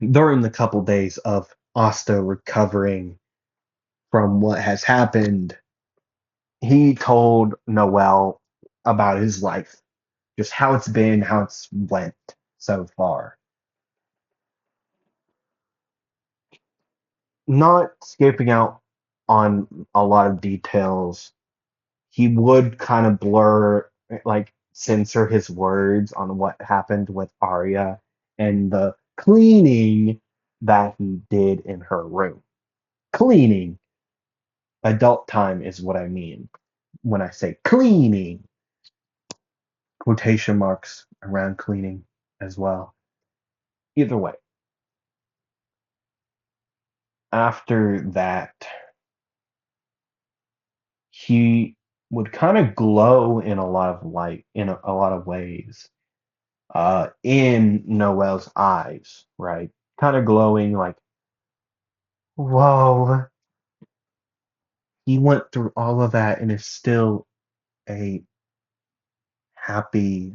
during the couple days of Asta recovering from what has happened, he told Noelle about his life, just how it's been, how it's went so far. Not skipping out on a lot of details, he would kind of blur, like censor his words on what happened with Arya and the cleaning that he did in her room. Cleaning, adult time is what I mean when I say cleaning. Quotation marks around cleaning as well. Either way, after that, he would kind of glow in a lot of light, in a lot of ways, in Noel's eyes, right? Kind of glowing like, whoa, he went through all of that and is still a happy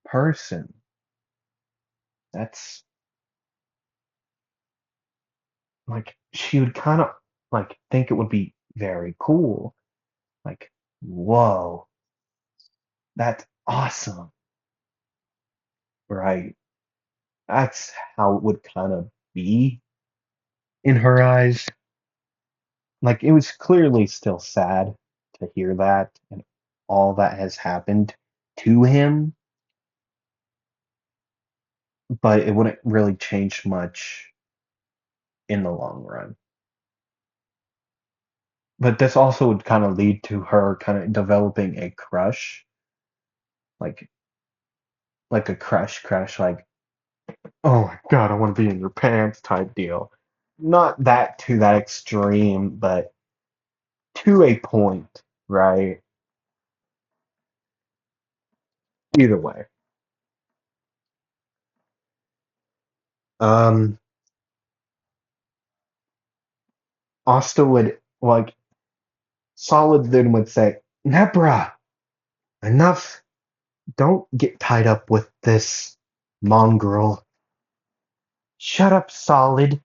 person. That's like, she would kind of like think it would be very cool. Like, whoa, that's awesome, right? That's how it would kind of be in her eyes. Like, it was clearly still sad to hear that and all that has happened to him, but it wouldn't really change much in the long run. But this also would kind of lead to her kind of developing a crush, like like a crush, like, oh my God, I want to be in your pants type deal. Not that to that extreme, but to a point, right? Either way. Um, Asta would like Solid then would say, Nebra, enough. Don't get tied up with this mongrel. Shut up, Solid.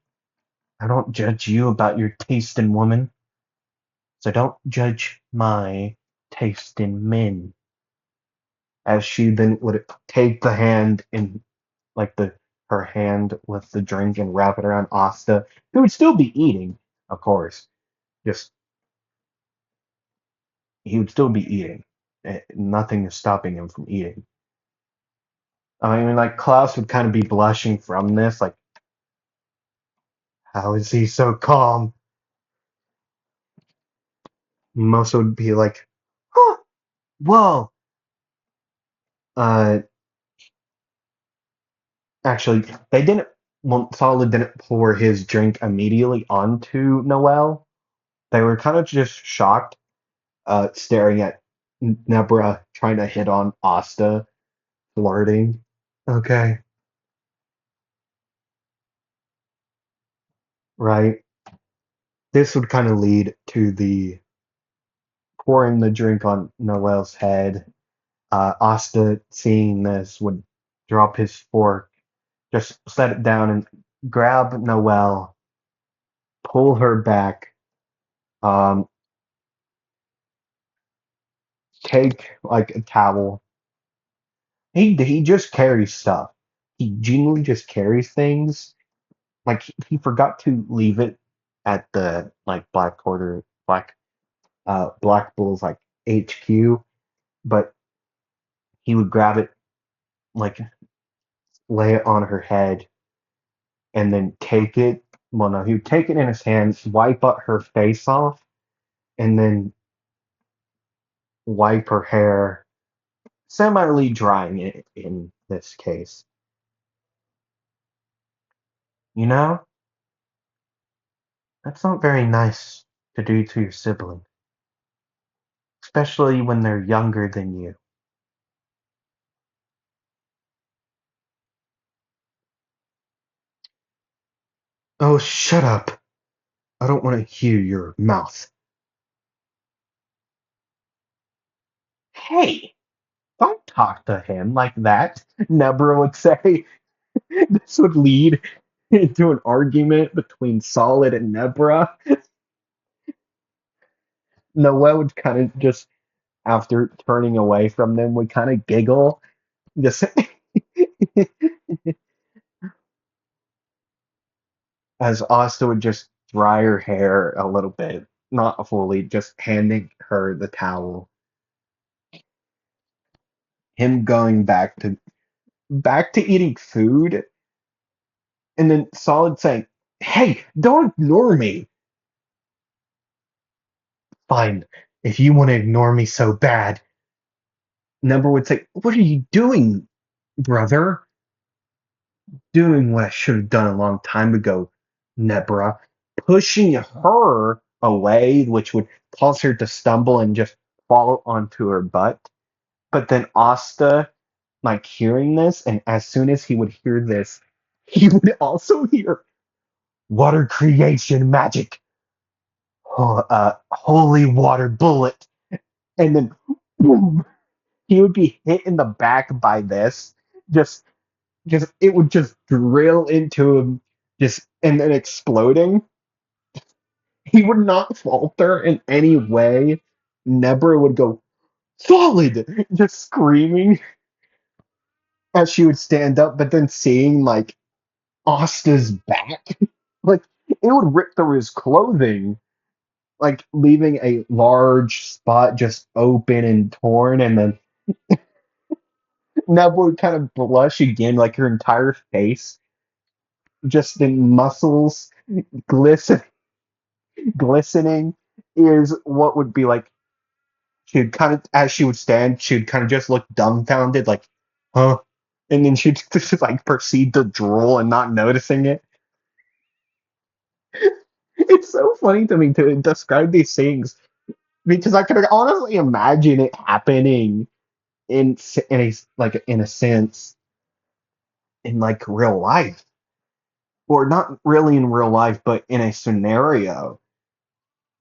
I don't judge you about your taste in woman, so don't judge my taste in men. As she then would take the hand in like the her hand with the drink and wrap it around Asta, who would still be eating, of course. Just he would still be eating. Nothing is stopping him from eating. I mean, like Klaus would kind of be blushing from this, like, how is he so calm? Most would be like, huh, whoa. Uh, actually, they didn't. Well, Solid didn't pour his drink immediately onto Noel. They were kind of just shocked, staring at Nebra trying to hit on Asta, flirting. Okay, right. This would kind of lead to the pouring the drink on Noel's head. Asta, seeing this, would drop his fork, just set it down and grab Noelle, pull her back, um, take like a towel. He just carries stuff. He genuinely just carries things. Like he forgot to leave it at the like Black Bull's like HQ, but he would grab it, like lay it on her head, and then take it. Well, no, he would take it in his hands, wipe up her face off, and then wipe her hair, semi drying it in this case. You know, that's not very nice to do to your sibling, especially when they're younger than you. Oh, shut up. I don't want to hear your mouth. Hey, don't talk to him like that, Nebra would say. This would lead into an argument between Solid and Nebra. Noah would kind of just, after turning away from them, would kind of giggle. Just as Asta would just dry her hair a little bit, not fully, just handing her the towel. Him going back to eating food, and then Solid saying, "Hey, don't ignore me." Fine, if you want to ignore me so bad. Number would say, "What are you doing, brother?" Doing what I should have done a long time ago, Nebra. Pushing her away, which would cause her to stumble and just fall onto her butt. But then Asta, like hearing this, and as soon as he would hear this, he would also hear water creation magic, holy water bullet, and then boom, he would be hit in the back by this. Just, just it would just drill into him, just and then exploding. He would not falter in any way. Nebra would go solid, just screaming as she would stand up, but then seeing like Asta's back, like it would rip through his clothing, like leaving a large spot just open and torn, and then Nebra would kind of blush again, like her entire face, just in muscles glisten, glistening. is what would be like she'd kind of as she would stand, she'd kind of just look dumbfounded, like, huh? And then she'd just like proceed to drool and not noticing it. It's so funny to me to describe these things because I could honestly imagine it happening in a like in a sense in like real life, or not really in real life, but in a scenario.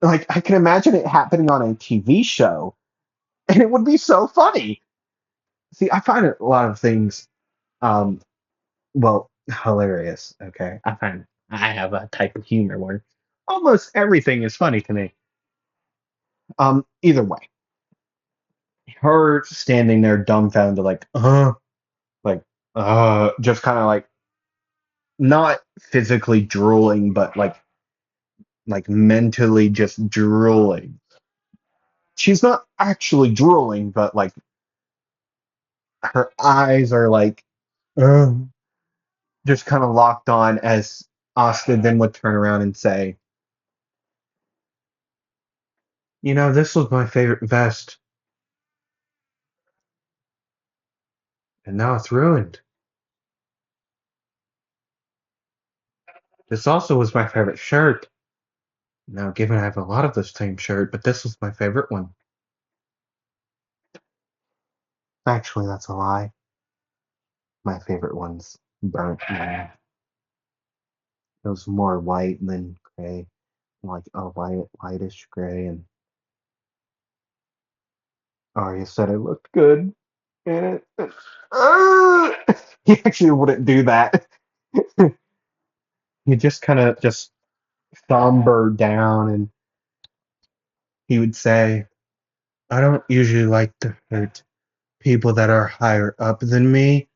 Like I can imagine it happening on a TV show, and it would be so funny. See, I find a lot of things, um, well, hilarious. Okay, I have a type of humor where almost everything is funny to me. Either way, her standing there dumbfounded, like, just kind of like not physically drooling, but like mentally just drooling. She's not actually drooling, but like her eyes are like, ugh, just kind of locked on as Asta then would turn around and say, you know, this was my favorite vest, and now it's ruined. This also was my favorite shirt. Now, given I have a lot of the same shirt, but this was my favorite one. Actually, that's a lie. My favorite one's burnt one. It was more white than gray, like a whitish gray. And Arya said it looked good, and he actually wouldn't do that. He just kind of just somber down, and he would say, "I don't usually like to hurt people that are higher up than me,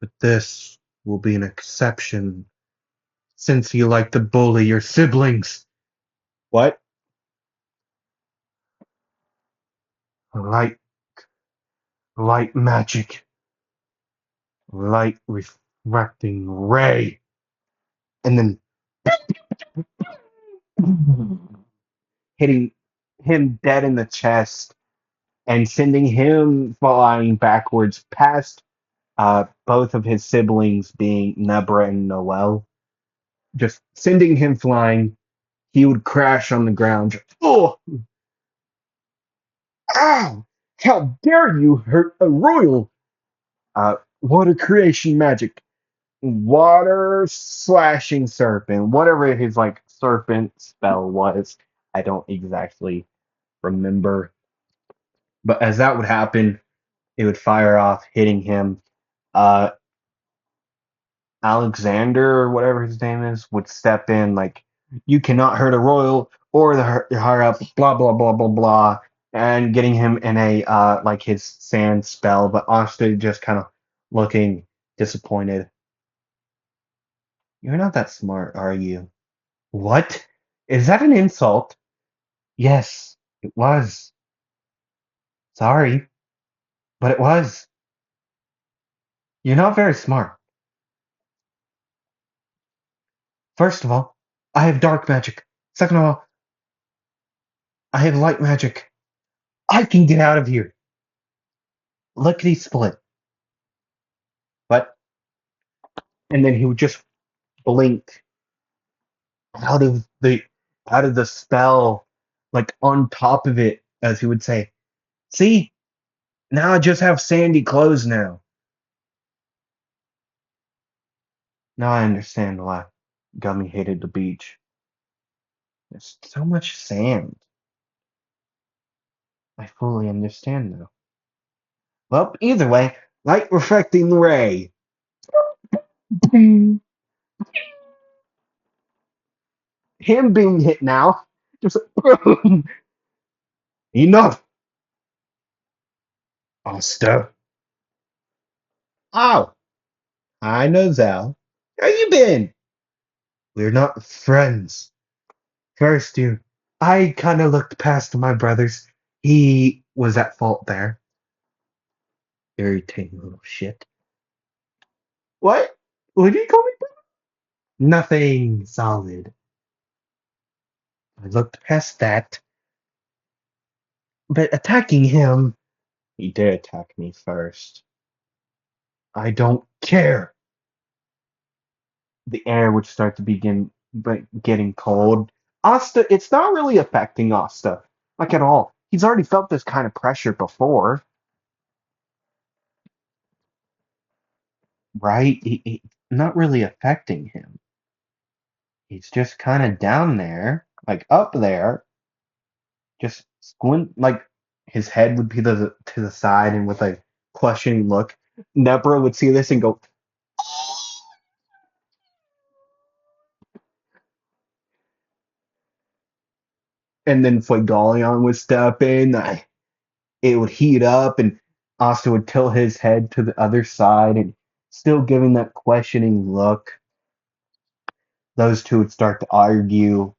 but this will be an exception since you like to bully your siblings." What? Light, light magic, light refracting ray, and then hitting him dead in the chest and sending him flying backwards past both of his siblings, being Nebra and Noel, just sending him flying. He would crash on the ground. Oh, ow! How dare you hurt a royal? Water creation magic. Water slashing serpent. Whatever his like serpent spell was. I don't exactly remember. But as that would happen, it would fire off, hitting him. Uh, Alexander or whatever his name is would step in like, you cannot hurt a royal or the higher up, blah blah blah blah blah, and getting him in a like his sand spell. But Asta just kind of looking disappointed. You're not that smart, are you? What? Is that an insult? Yes, it was. Sorry, but it was. You're not very smart. First of all, I have dark magic. Second of all, I have light magic. I can get out of here. Lickety split. But and then he would just blink out of the out of the spell, like on top of it, as he would say, "See, now I just have sandy clothes now." Now I understand why Gummy hated the beach. There's so much sand. I fully understand now. Well, either way, light reflecting ray. Him being hit now. Just enough, Asta. Oh, I know Zal. How you been? We're not friends. First, I kind of looked past my brothers. He was at fault there. Irritating little shit. What? What did you call me? Nothing solid. I looked past that. But attacking him, he did attack me first. I don't care. The air would start to begin getting cold. Asta, it's not really affecting Asta, like at all. He's already felt this kind of pressure before, right? Not really affecting him. He's just kind of down there, like up there, just squint, like his head would be to the side and with a questioning look. Nebra would see this and go, and then Fuegalion would step in. It would heat up, and Asta would tilt his head to the other side and still giving that questioning look. Those two would start to argue,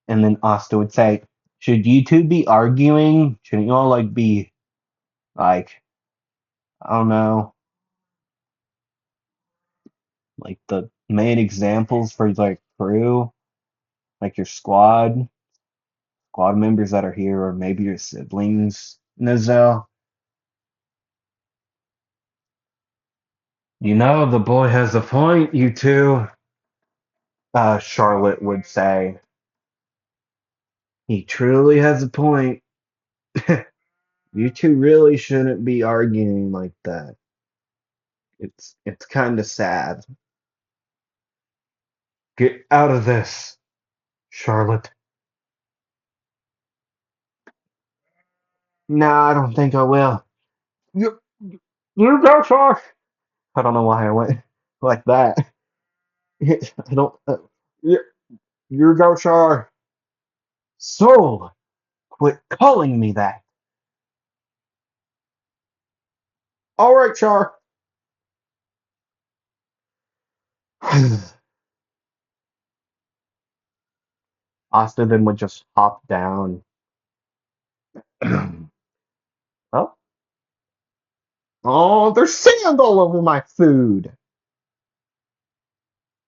and then Asta would say, "Should you two be arguing? Shouldn't you all like be like, I don't know, like the main examples for like crew, like your squad members that are here, or maybe your siblings, Nizel? You know, the boy has a point, you two," Charlotte would say. He truly has a point. You two really shouldn't be arguing like that. It's kind of sad. Get out of this, Charlotte. No, I don't think I will. You, you go, Char. I don't know why I went like that. I don't. You, you go, Char. Soul, quit calling me that. All right, Char. Asta then would just hop down. Oh, oh, there's sand all over my food.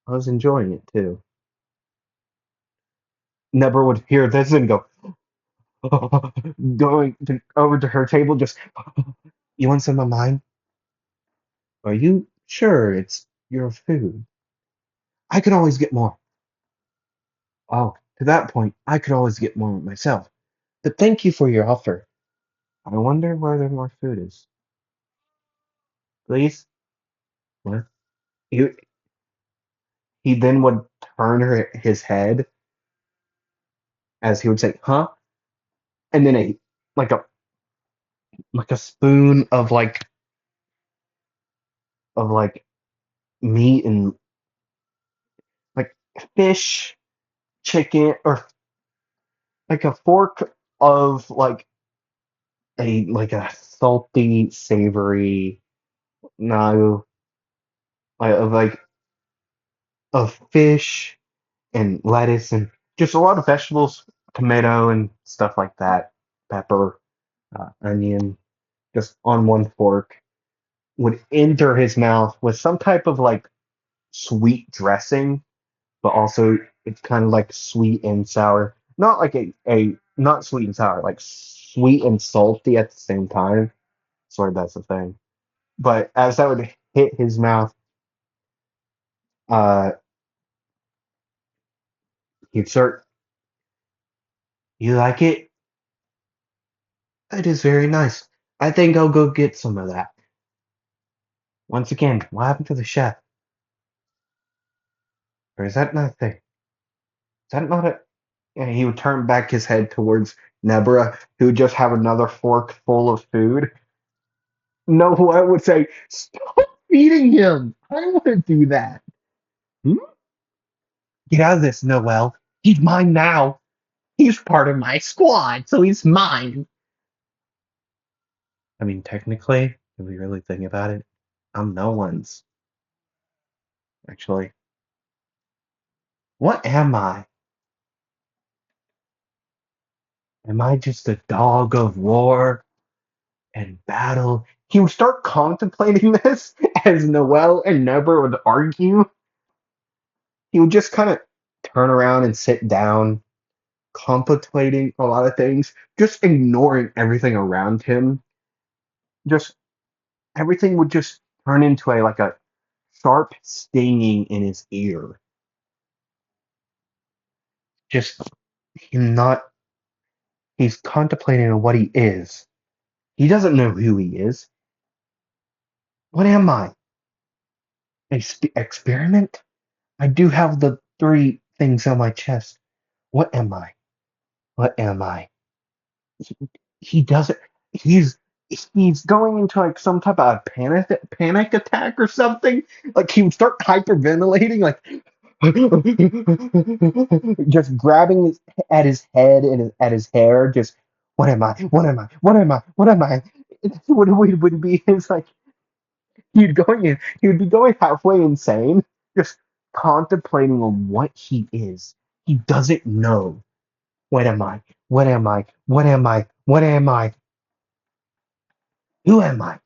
I was enjoying it too. Never would hear this and go over to her table. Just, you want some of mine? Are you sure it's your food? I could always get more. Oh, to that point, I could always get more myself. But thank you for your offer. I wonder where the more food is. Please? What? He, he then would turn his head as he would say, "Huh?" And then like a like a spoon of like meat and like fish, chicken, or like a fork of like a salty, savory, no, of like of fish and lettuce and just a lot of vegetables, tomato and stuff like that, pepper, onion, just on one fork, would enter his mouth with some type of like sweet dressing, but also it's kind of like sweet and sour. Not like a not sweet and sour, like sweet and salty at the same time. Sorry, that's the thing. But as that would hit his mouth, uh, he'd start, "You like it? That is very nice. I think I'll go get some of that." Once again, what happened to the chef? Or is that not a thing? Is that not a... And he would turn back his head towards Nebra, who would just have another fork full of food. No, I would say, "Stop feeding him. I wouldn't do that." Hmm? Get out of this, Noel. He's mine now. He's part of my squad, so he's mine. I mean, technically, if we really think about it, I'm no one's, actually. What am I? Am I just a dog of war and battle? He would start contemplating this as Noel and Never would argue. He would just kind of turn around and sit down, contemplating a lot of things, just ignoring everything around him. Just everything would just turn into a like a sharp stinging in his ear. Just him not he's contemplating on what he is. He doesn't know who he is. What am I? A experiment? I do have the three things on my chest. What am I? What am I? He doesn't. He's he's going into like some type of panic attack or something. Like he would start hyperventilating, like just grabbing at his head and at his hair. Just what am I? What am I? What am I? What am I? What would be his like? He would be going halfway insane, just contemplating on what he is. He doesn't know. What am I? What am I? What am I? What am I? Who am I?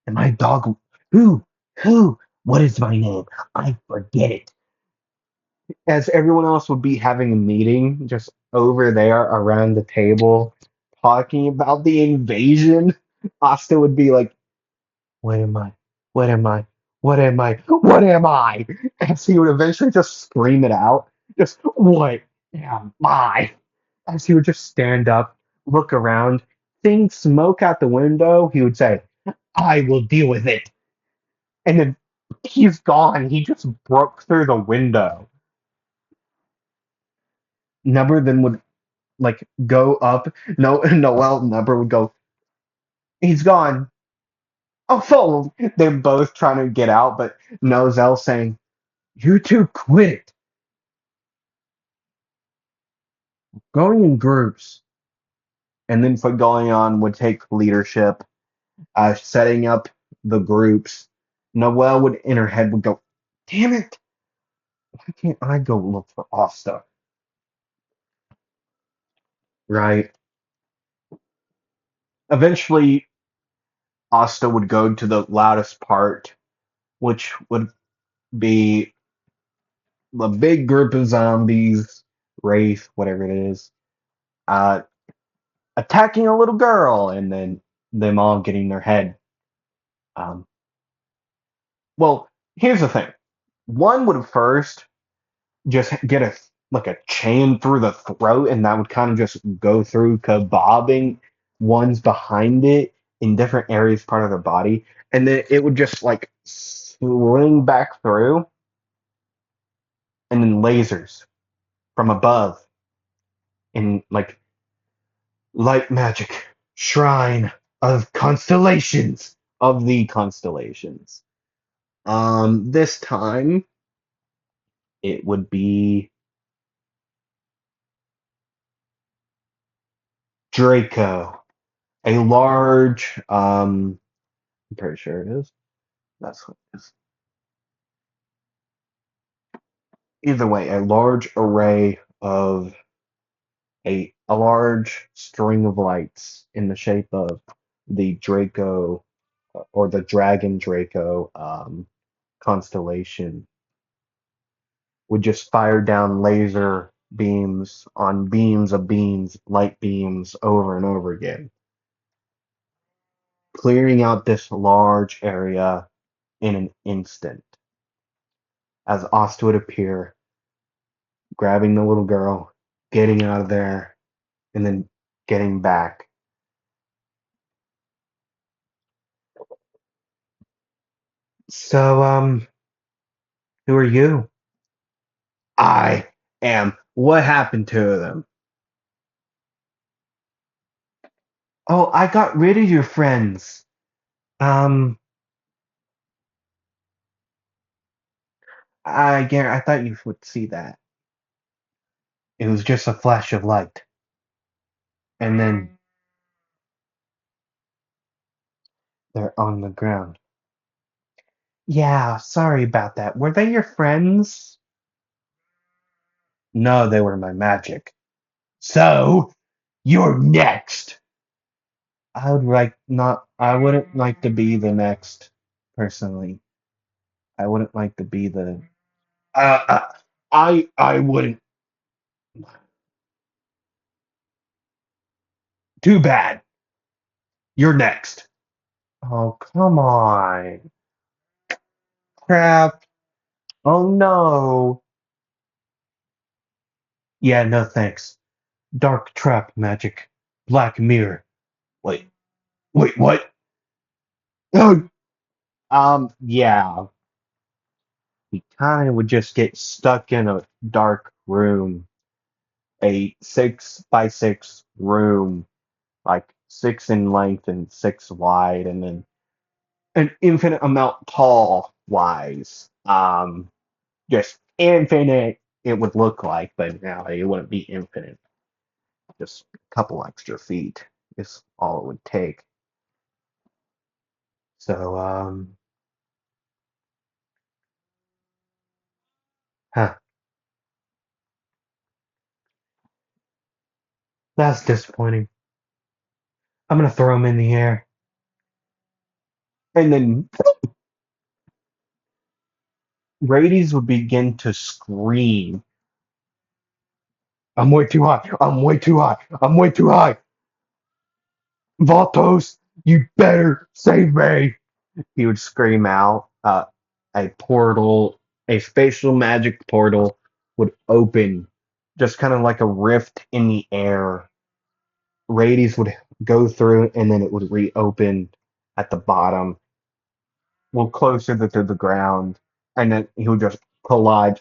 Am I a dog? Who? Who? What is my name? I forget it. As everyone else would be having a meeting just over there around the table, talking about the invasion, Asta would be like, what am I? What am I? What am I? What am I? As he would eventually just scream it out. Just, what am I? As he would just stand up, look around, seeing smoke out the window, he would say, I will deal with it. And then he's gone. He just broke through the window. Number then would like go up. No, Noel Number would go, he's gone. Oh, fold. They're both trying to get out, but Nozel saying, you two quit it. Going in groups. And then for going on would take leadership, setting up the groups. Noelle would in her head would go, damn it, why can't I go look for Asta? Right. Eventually Asta would go to the loudest part, which would be a big group of zombies, wraith, whatever it is, uh, attacking a little girl, and then them all getting their head. Um, well, here's the thing. One would first just get a like a chain through the throat, and that would kind of just go through kebabbing ones behind it in different areas, part of their body, and then it would just like swing back through, and then lasers from above, and like light magic shrine of constellations of the constellations. This time it would be Draco, a large I'm pretty sure it is. That's what it is. Either way, a large array of a large string of lights in the shape of the Draco or the Dragon Draco constellation would just fire down laser beams of beams, light beams over and over again, clearing out this large area in an instant as Ost would appear, grabbing the little girl, getting out of there, and then getting back. So, who are you? I am. What happened to them? Oh, I got rid of your friends. Um, I thought you would see that. It was just a flash of light. And then they're on the ground. Yeah, sorry about that. Were they your friends? No, they were my magic. So, you're next. I wouldn't like to be the next, personally. I wouldn't like to be the, uh, uh, I wouldn't. Too bad. You're next. Oh, come on. Crap. Oh, no. Yeah, no thanks. Dark trap magic. Black mirror. Wait, what? Oh, yeah. He kind of would just get stuck in a dark room, a 6 by 6 room, like 6 in length and 6 wide, and then an infinite amount tall wise. Just infinite. It would look like, but now it wouldn't be infinite. Just a couple extra feet is all it would take. So, huh, that's disappointing. I'm gonna throw him in the air, and then Rades would begin to scream. I'm way too high. I'm way too high. I'm way too high. Vatos, you better save me. He would scream out. A portal, a spatial magic portal would open, just kind of like a rift in the air. Rades would go through, and then it would reopen at the bottom, well, closer to the ground, and then he would just collide.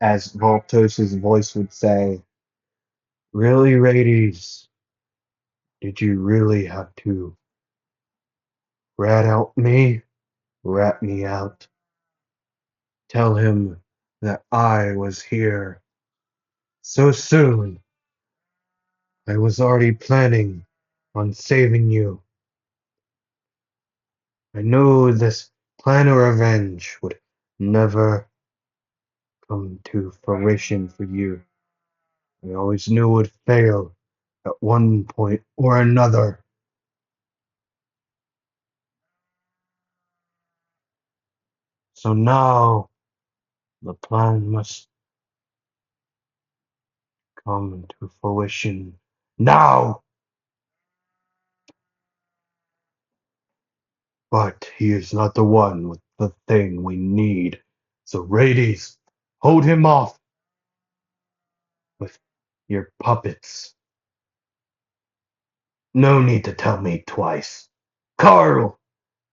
As Voltos's voice would say, "Really, Rades? Did you really have to rat out me? Rat me out? Tell him that I was here so soon. I was already planning on saving you. I knew this plan of revenge would never come to fruition for you. I always knew it would fail at one point or another. So now the plan must come to fruition. Now! But he is not the one with the thing we need. So Rades, hold him off with your puppets. No need to tell me twice. Carl!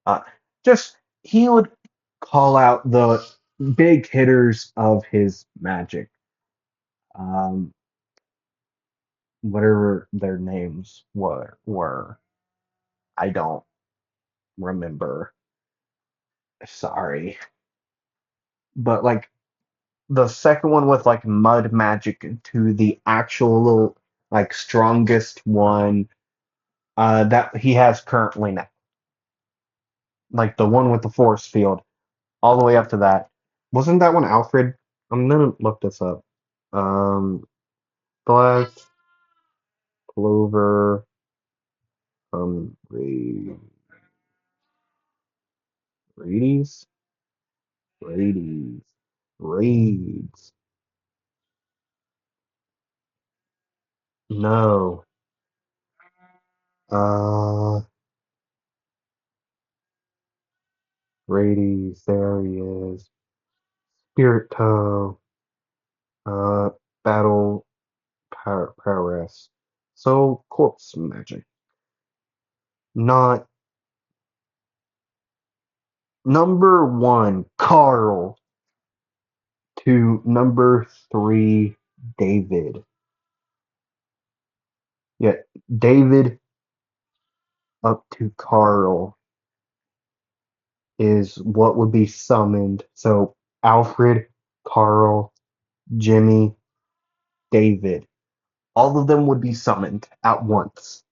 Uh, just, he would call out the big hitters of his magic. Um, whatever their names were. I don't remember. Sorry. But like the second one with like mud magic to the actual little like strongest one that he has currently now. Like the one with the force field, all the way up to that. Wasn't that one Alfred? I'm gonna look this up. Um Black Clover Ra- Rades? Rades. Raids. No. Uh Rades, there he is. Spirit Toe. Uh Battle Prowess. So corpse magic. Not number one, Carl, to number three, David. Yeah, David up to Carl is what would be summoned. So Alfred, Carl, Jimmy, David. All of them would be summoned at once.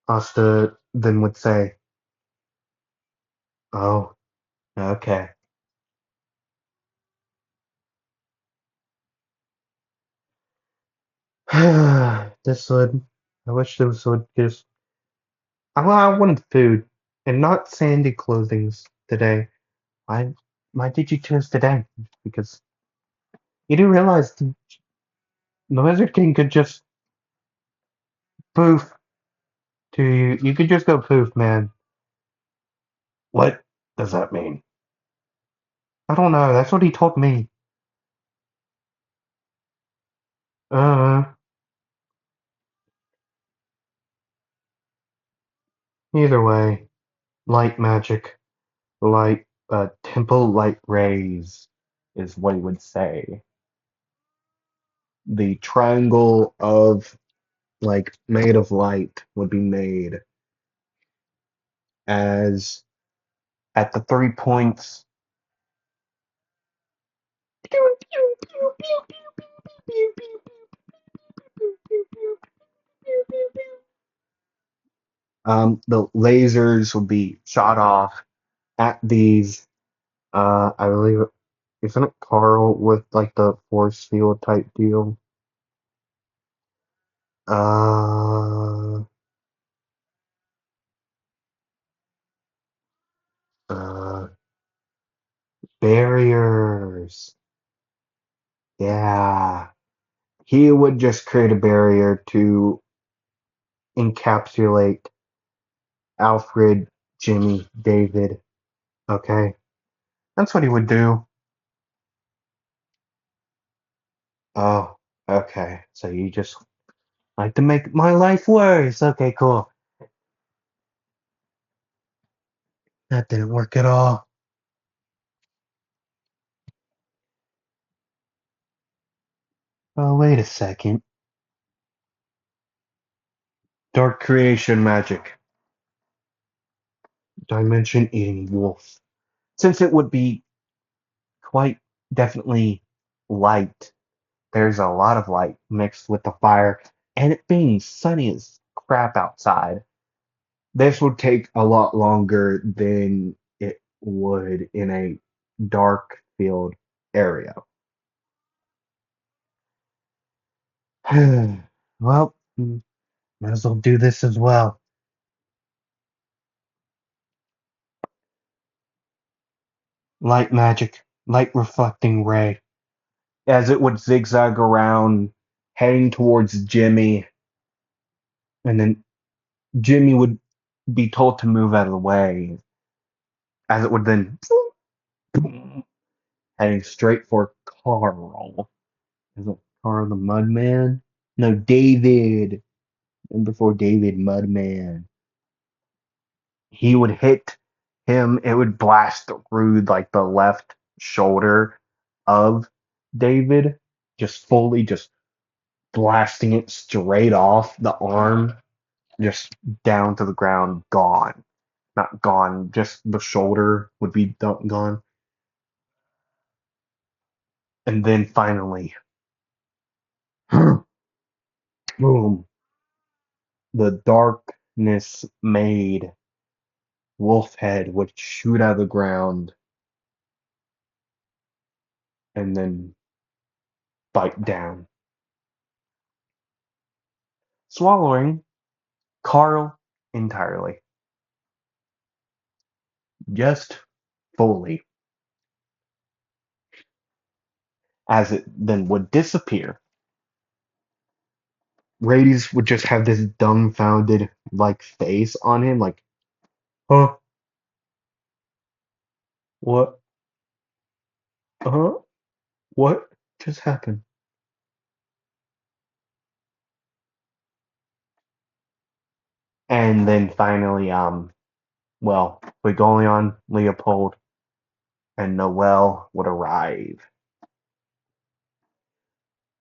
Asta then would say, "Oh, okay." This would. I wish this would just. I wanted food and not sandy clothings today. Why? Why did you choose today? Because you do realize The Lizard King could just poof to you. You could just go poof, man. What does that mean? I don't know. That's what he told me. Uh, Either way, light magic, light, temple light rays is what he would say. The triangle of, like, made of light would be made as at the 3 points. The lasers will be shot off at these. I believe, isn't it Carl with like the force field type deal? Uh, uh, Barriers. Yeah, he would just create a barrier to encapsulate Alfred, Jimmy, David. Okay, that's what he would do. Oh, okay. So you just like to make my life worse. Okay, cool. That didn't work at all. Oh, wait a second. Dark creation magic. Dimension eating wolf. Since it would be quite definitely light, there's a lot of light mixed with the fire, and it being sunny as crap outside, this would take a lot longer than it would in a dark field area. Well, might as well do this as well. Light magic, light reflecting ray, as it would zigzag around, heading towards Jimmy, and then Jimmy would be told to move out of the way, as it would then heading straight for Carl. Is it Carl the Mudman? No, David. And before David, Mudman. He would hit him. It would blast through like the left shoulder of David, just fully just blasting it straight off the arm, just down to the ground, gone. Not gone, just the shoulder would be gone. And then finally, boom, the darkness made wolf head would shoot out of the ground and then bite down, swallowing Carl entirely, just fully, as it then would disappear. Radius would just have this dumbfounded like face on him, like, huh, what, huh, what just happened? And then finally, well, Begolion, Leopold, and Noel would arrive.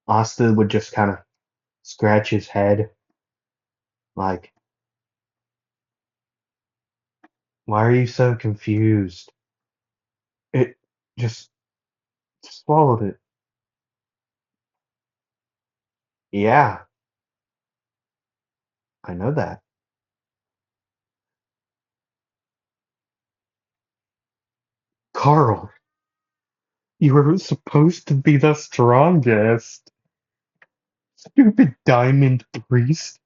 Asta would just kind of scratch his head, like, why are you so confused? It just swallowed it. Yeah, I know that. Carl, you were supposed to be the strongest. Stupid diamond priest.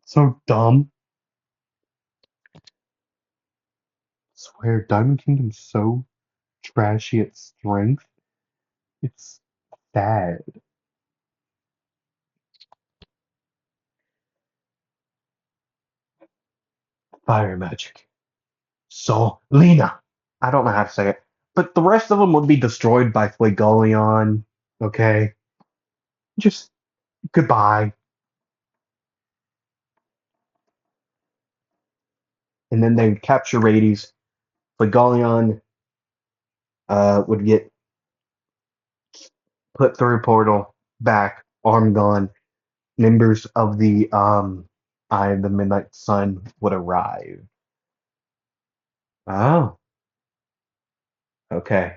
So dumb. Swear, Diamond Kingdom's so trashy at strength. It's bad. Fire magic. So, Lena. I don't know how to say it. But the rest of them would be destroyed by Fuegoleon. Okay? Just goodbye. And then they would capture Rades. Fuegoleon would get put through a portal, back, arm gone. Members of the Eye of the Midnight Sun would arrive. Oh, okay.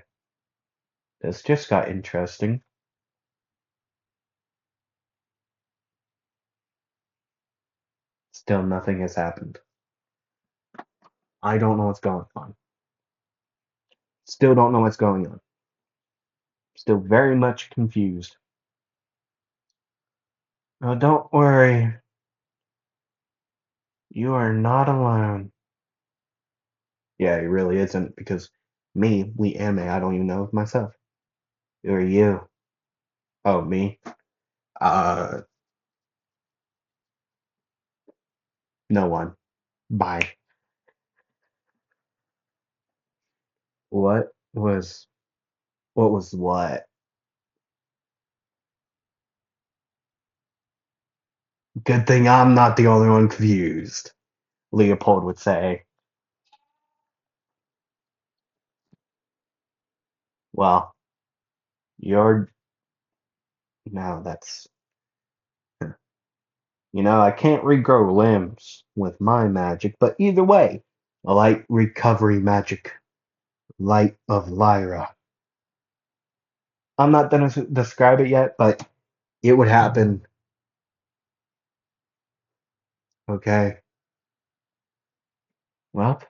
This just got interesting. Still nothing has happened. I don't know what's going on. Still don't know what's going on. Still very much confused. Oh, don't worry. You are not alone. Yeah, he really isn't because we anime, I don't even know myself. Who are you? Oh, me? Uh, no one. Bye. What was, what was what? Good thing I'm not the only one confused, Leopold would say. Well, you're, no, that's, I can't regrow limbs with my magic, but either way, a light recovery magic, light of Lyra. I'm not gonna describe it yet, but it would happen. Okay. Well,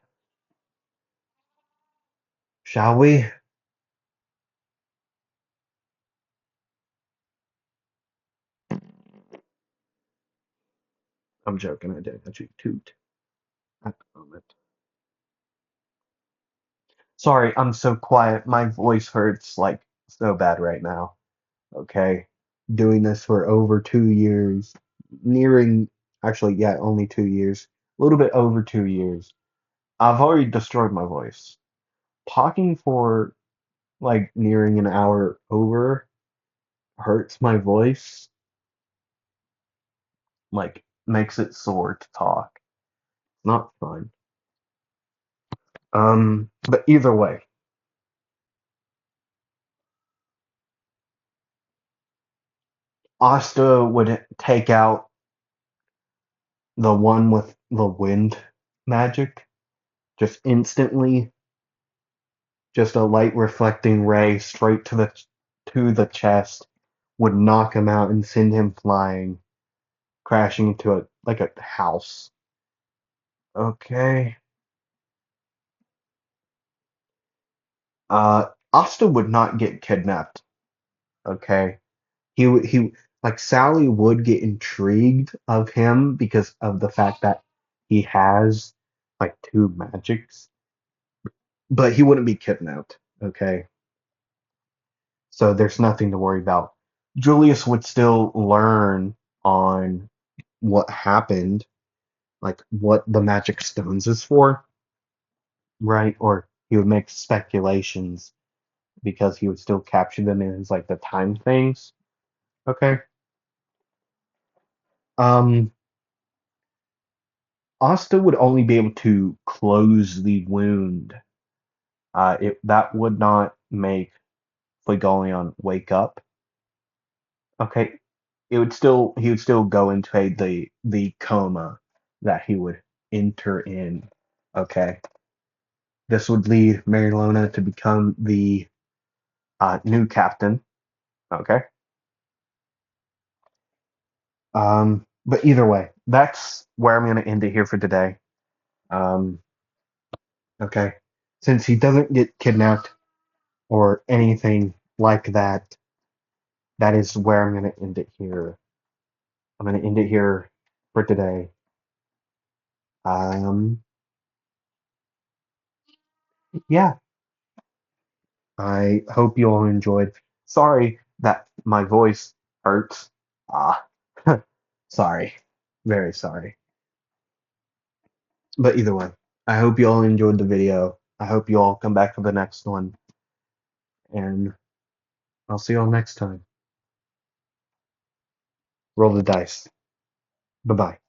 shall we? I'm joking. I didn't actually toot at the moment. Sorry, I'm so quiet. My voice hurts like so bad right now. Okay. Doing this for over 2 years, nearing, actually, yeah, only 2 years, a little bit over 2 years. I've already destroyed my voice. Talking for like nearing an hour over hurts my voice, like makes it sore to talk. Not fun. But either way, Asta would take out the one with the wind magic just instantly, just a light reflecting ray straight to the chest would knock him out and send him flying, crashing into a house. Okay. Asta would not get kidnapped. Okay. He like Sally would get intrigued of him because of the fact that he has like two magics, but he wouldn't be kidnapped. Okay. So there's nothing to worry about. Julius would still learn on what happened, like what the magic stones is for, right? Or he would make speculations because he would still capture them in his like the time things. Okay. Um, Asta would only be able to close the wound. That would not make Flegolion wake up. Okay, he would still go into the coma that he would enter in. Okay, this would lead Marilona to become the new captain. Okay, but either way, that's where I'm gonna end it here for today. Um, okay, since he doesn't get kidnapped or anything like that, that is where I'm gonna end it here. I'm gonna end it here for today. Um, yeah, I hope you all enjoyed. Sorry, That my voice hurts. Ah, sorry. Very sorry. But either way, I hope you all enjoyed the video. I hope you all come back for the next one. And I'll see you all next time. Roll the dice. Bye bye.